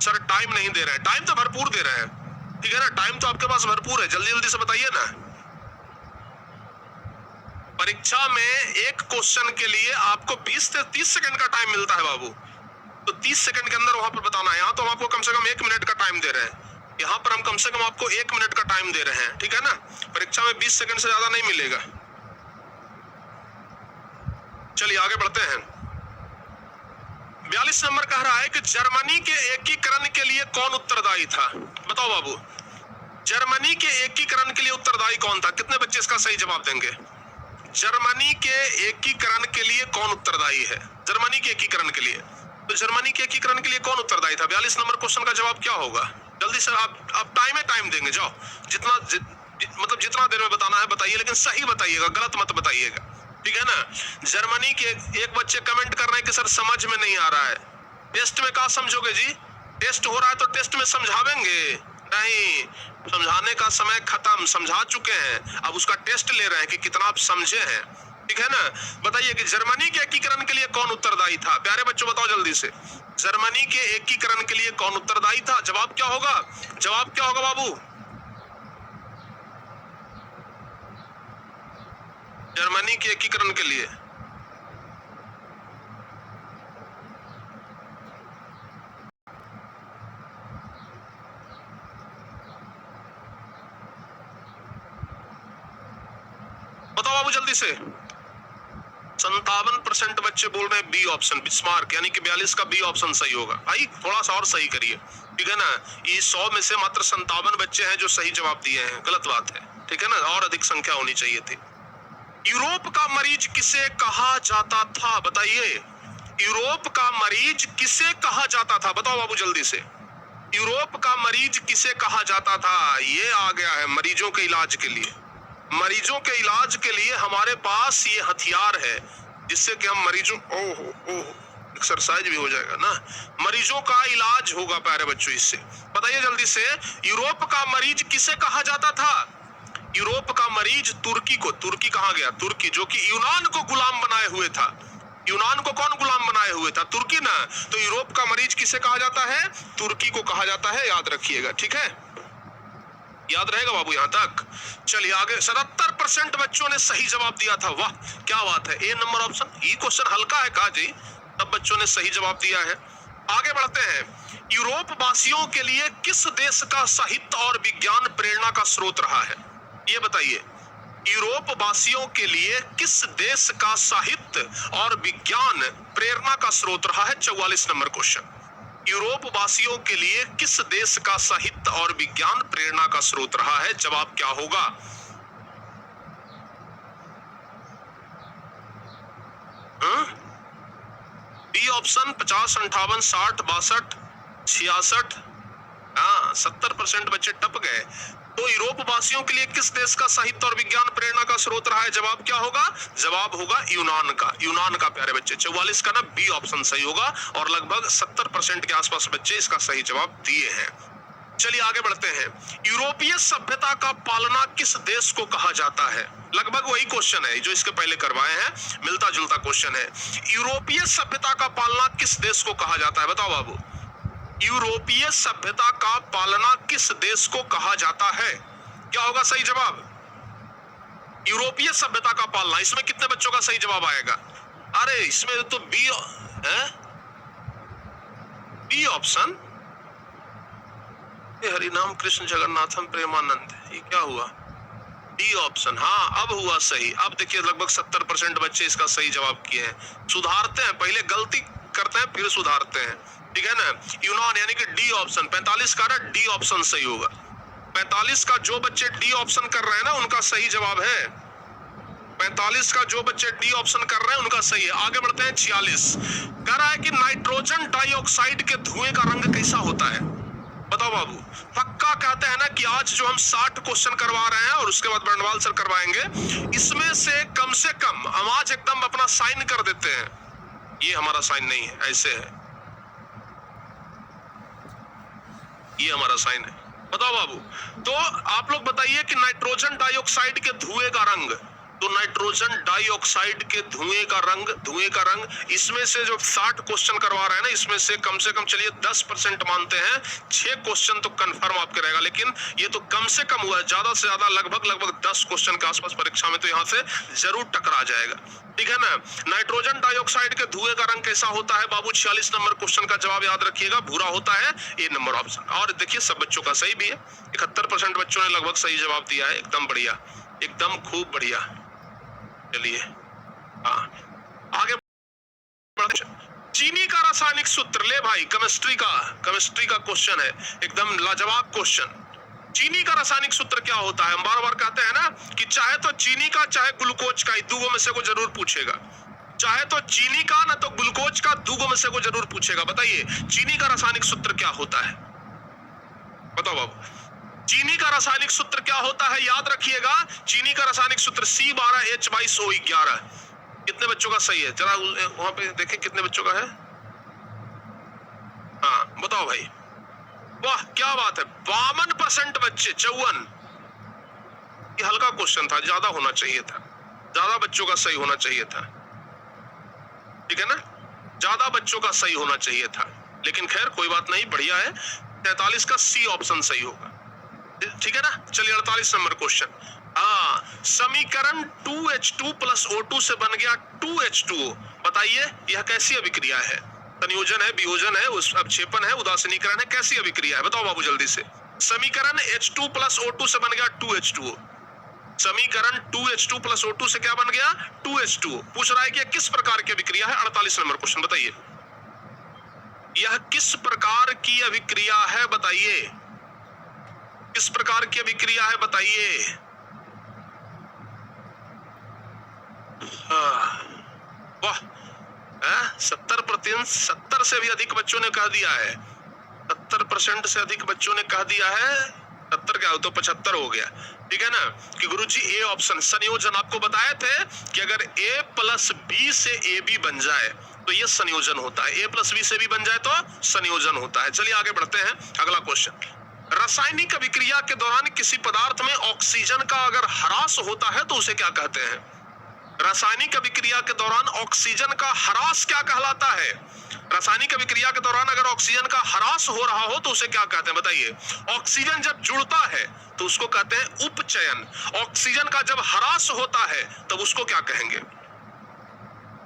सर टाइम नहीं दे रहे हैं, टाइम तो भरपूर दे रहे हैं, ठीक है ना, टाइम तो आपके पास भरपूर है, जल्दी जल्दी से बताइए ना। परीक्षा में एक क्वेश्चन के लिए आपको 20 से 30 सेकंड का टाइम मिलता है बाबू, तो 30 सेकंड के अंदर वहां पर बताना है। यहाँ तो हम आपको कम से कम 1 मिनट का टाइम दे रहे हैं, यहाँ पर हम कम से कम आपको 1 मिनट का टाइम दे रहे हैं, ठीक है ना। परीक्षा में 20 सेकंड से ज्यादा नहीं मिलेगा। चलिए आगे बढ़ते हैं। 42 नंबर कह रहा है कि जर्मनी के एकीकरण के लिए कौन उत्तरदायी था? बताओ बाबू, जर्मनी के एकीकरण के लिए उत्तरदायी कौन था? कितने बच्चे इसका सही जवाब देंगे? जर्मनी के एकीकरण के लिए कौन उत्तरदायी है? जर्मनी के एकीकरण के लिए, तो जर्मनी के एकीकरण के लिए कौन उत्तरदायी था? 42 नंबर क्वेश्चन का जवाब क्या होगा? जल्दी से आप टाइम देंगे, जाओ जितना मतलब जितना देर में बताना है बताइए, लेकिन सही बताइएगा, गलत मत बताइएगा, ठीक है ना। जर्मनी के एक बच्चे कमेंट कर रहे हैं कि सर समझ में नहीं आ रहा है। टेस्ट में कहा समझोगे जी? टेस्ट हो रहा है तो टेस्ट में समझावेंगे? नहीं, समझाने का समय खत्म, समझा चुके हैं, अब उसका टेस्ट ले रहे हैं कि कितना आप समझे हैं, ठीक है ना। बताइए कि जर्मनी के एकीकरण के लिए कौन उत्तरदायी था? प्यारे बच्चों बताओ जल्दी से, जर्मनी के एकीकरण के लिए कौन उत्तरदायी था? जवाब क्या होगा? जवाब क्या होगा बाबू? जर्मनी के एकीकरण के लिए बताओ बाबू जल्दी से। 57% बच्चे बोल रहे हैं बी ऑप्शन बिस्मार्क, यानी कि 42 का बी ऑप्शन सही होगा। भाई थोड़ा सा और सही करिए, ठीक है ना। ये 100 में से मात्र 57 बच्चे हैं जो सही जवाब दिए हैं, गलत बात है, ठीक है ना, और अधिक संख्या होनी चाहिए थी। यूरोप का मरीज किसे कहा जाता था? बताइए, यूरोप का मरीज किसे कहा जाता था? बताओ बाबू जल्दी से, यूरोप का मरीज किसे कहा जाता था? ये आ गया है मरीजों के इलाज के लिए। मरीजों के इलाज के लिए हमारे पास ये हथियार है जिससे कि हम मरीजों एक्सरसाइज भी हो जाएगा ना, मरीजों का इलाज होगा प्यारे बच्चों। इससे बताइए जल्दी से, यूरोप का मरीज किसे कहा जाता था? यूरोप का मरीज तुर्की को। तुर्की कहाँ गया? तुर्की, जो कि यूनान को गुलाम बनाए हुए था। यूनान को कौन गुलाम बनाए हुए था? तुर्की ना। तो यूरोप का मरीज किसे कहा जाता है? तुर्की को कहा जाता है, याद रखिएगा, ठीक है? याद रहेगा बाबू यहां तक? चलिए आगे। 77% बच्चों ने सही जवाब दिया था। वाह क्या बात है, ए नंबर ऑप्शन। ये क्वेश्चन हल्का है का जी? सब बच्चों ने सही जवाब दिया है। आगे बढ़ते हैं। यूरोप वासियों के लिए किस देश का साहित्य और विज्ञान प्रेरणा का स्रोत रहा है? ये बताइए, यूरोप वासियों के लिए किस देश का साहित्य और विज्ञान प्रेरणा का स्रोत रहा है? 44 नंबर क्वेश्चन। यूरोप वासियों के लिए किस देश का साहित्य और विज्ञान प्रेरणा का स्रोत रहा है? जवाब क्या होगा? B option 50, 58, 60, 62, 66। हाँ, 70% बच्चे टप गए। तो यूरोप वासियों के लिए किस देश का साहित्य और विज्ञान प्रेरणा का स्रोत रहा है? जवाब क्या होगा? जवाब होगा यूनान का। यूनान का प्यारे बच्चे। 44 का ना बी ऑप्शन सही होगा और लगभग 70% के आसपास बच्चे इसका सही जवाब दिए हैं। चलिए आगे बढ़ते हैं। यूरोपीय सभ्यता का पालना किस देश को कहा जाता है? लगभग वही क्वेश्चन है जो इसके पहले करवाए हैं, मिलता जुलता क्वेश्चन है। यूरोपीय सभ्यता का पालना किस देश को कहा जाता है? बताओ बाबू, यूरोपीय सभ्यता का पालना किस देश को कहा जाता है? क्या होगा सही जवाब? यूरोपीय सभ्यता का पालना। इसमें कितने बच्चों का सही जवाब आएगा? अरे इसमें तो बी है, बी ऑप्शन। हरिनाम कृष्ण जगन्नाथम प्रेमानंद, ये क्या हुआ? D option. हाँ अब हुआ सही। अब देखिए लगभग 70% बच्चे इसका सही जवाब किए हैं। सुधारते हैं, पहले गलती करते हैं फिर सुधारते हैं, ठीक है ना? यूनान यानी कि डी ऑप्शन। 45 का ना डी ऑप्शन सही होगा। 45 का जो बच्चे डी ऑप्शन कर रहे हैं ना उनका सही जवाब है। 45 का जो बच्चे डी ऑप्शन कर रहे हैं उनका सही है। आगे बढ़ते हैं। 46 कह रहा है कि नाइट्रोजन डाइऑक्साइड के धुएं का रंग कैसा होता है? बताओ बाबू। पक्का कहते हैं ना कि आज जो हम 60 क्वेश्चन करवा रहे हैं और उसके बाद बर्नवाल सर करवाएंगे, इसमें से कम हम आज एकदम अपना साइन कर देते हैं। ये हमारा साइन नहीं है, ऐसे है, ये हमारा साइन है। बताओ बाबू। तो आप लोग बताइए कि नाइट्रोजन डाइऑक्साइड के धुएं का रंग, तो नाइट्रोजन डाइऑक्साइड के धुएं का रंग, इसमें से जो 60 क्वेश्चन करवा रहे हैं ना, इसमें से कम चलिए 10% मानते हैं, 6 क्वेश्चन तो कंफर्म आपके रहेगा, लेकिन ये तो कम से कम हुआ है। ज्यादा से ज्यादा लगभग 10 क्वेश्चन के आसपास परीक्षा में तो यहाँ से जरूर टकरा जाएगा, ठीक है ना? नाइट्रोजन डाइऑक्साइड के धुएं का रंग कैसा होता है बाबू? 46 नंबर क्वेश्चन का जवाब याद रखिएगा, भूरा होता है। ए नंबर ऑप्शन। और देखिए सब बच्चों का सही भी है। 71% बच्चों ने लगभग सही जवाब दिया है। एकदम बढ़िया, एकदम खूब बढ़िया। चलिए आगे बढ़ते। चीनी का रासायनिक सूत्र, ले भाई केमिस्ट्री का क्वेश्चन है, एकदम लाजवाब क्वेश्चन। चीनी का रासायनिक सूत्र क्या होता है? हम बार बार कहते हैं ना कि चाहे तो चीनी का चाहे ग्लूकोज का, दो में से को जरूर पूछेगा। चाहे तो चीनी का ना तो ग्लूकोज का, दो में से को जरूर पूछेगा। बताइए चीनी का रासायनिक सूत्र क्या होता है? बताओ बाबू, चीनी का रासायनिक सूत्र क्या होता है? याद रखिएगा, चीनी का रासायनिक सूत्र C12H22O11। कितने बच्चों का सही है? जरा वहां पे देखें कितने बच्चों का है। हाँ बताओ भाई। वाह क्या बात है, 52% बच्चे। 54। ये हल्का क्वेश्चन था, ज्यादा होना चाहिए था, ज्यादा बच्चों का सही होना चाहिए था, ठीक है ना? ज्यादा बच्चों का सही होना चाहिए था, लेकिन खैर कोई बात नहीं, बढ़िया है। 43 का सी ऑप्शन सही होगा, ठीक है ना? चलिए 48 नंबर क्वेश्चन। समीकरण 2H2 + O2 से बन गया 2H2O। बताइए यह कैसी अभिक्रिया है? संयोजन है, वियोजन है, अवक्षेपन है, उदासीनीकरण है, कैसी अभिक्रिया है? बताओ बाबू जल्दी से। समीकरण H2 + O2 से बन गया 2H2O। समीकरण 2H2 + O2 से क्या बन गया? 2H2O। पूछ रहा है कि किस प्रकार की अभिक्रिया है? 48 नंबर क्वेश्चन बताइए, यह किस प्रकार की अभिक्रिया है? बताइए किस प्रकार की अभिक्रिया है? बताइए। वाह 70% से भी अधिक बच्चों ने कह दिया है। 70% से अधिक बच्चों ने कह दिया है 70 क्या हो तो 75 हो गया, ठीक है ना, कि गुरुजी ए ऑप्शन संयोजन आपको बताए थे कि अगर a प्लस बी से ए बी बन जाए तो ये संयोजन होता है, a प्लस बी से बी बन जाए तो संयोजन होता है। चलिए आगे बढ़ते हैं, अगला क्वेश्चन। रासायनिक अभिक्रिया के दौरान किसी पदार्थ में ऑक्सीजन का अगर ह्रास होता है तो उसे क्या कहते हैं? रासायनिक अभिक्रिया के दौरान ऑक्सीजन का ह्रास क्या कहलाता है? रासायनिक अभिक्रिया के दौरान अगर ऑक्सीजन का ह्रास हो रहा हो तो उसे क्या कहते हैं बताइए? ऑक्सीजन जब जुड़ता है तो उसको कहते हैं उपचयन, ऑक्सीजन का जब ह्रास होता है तब उसको क्या कहेंगे?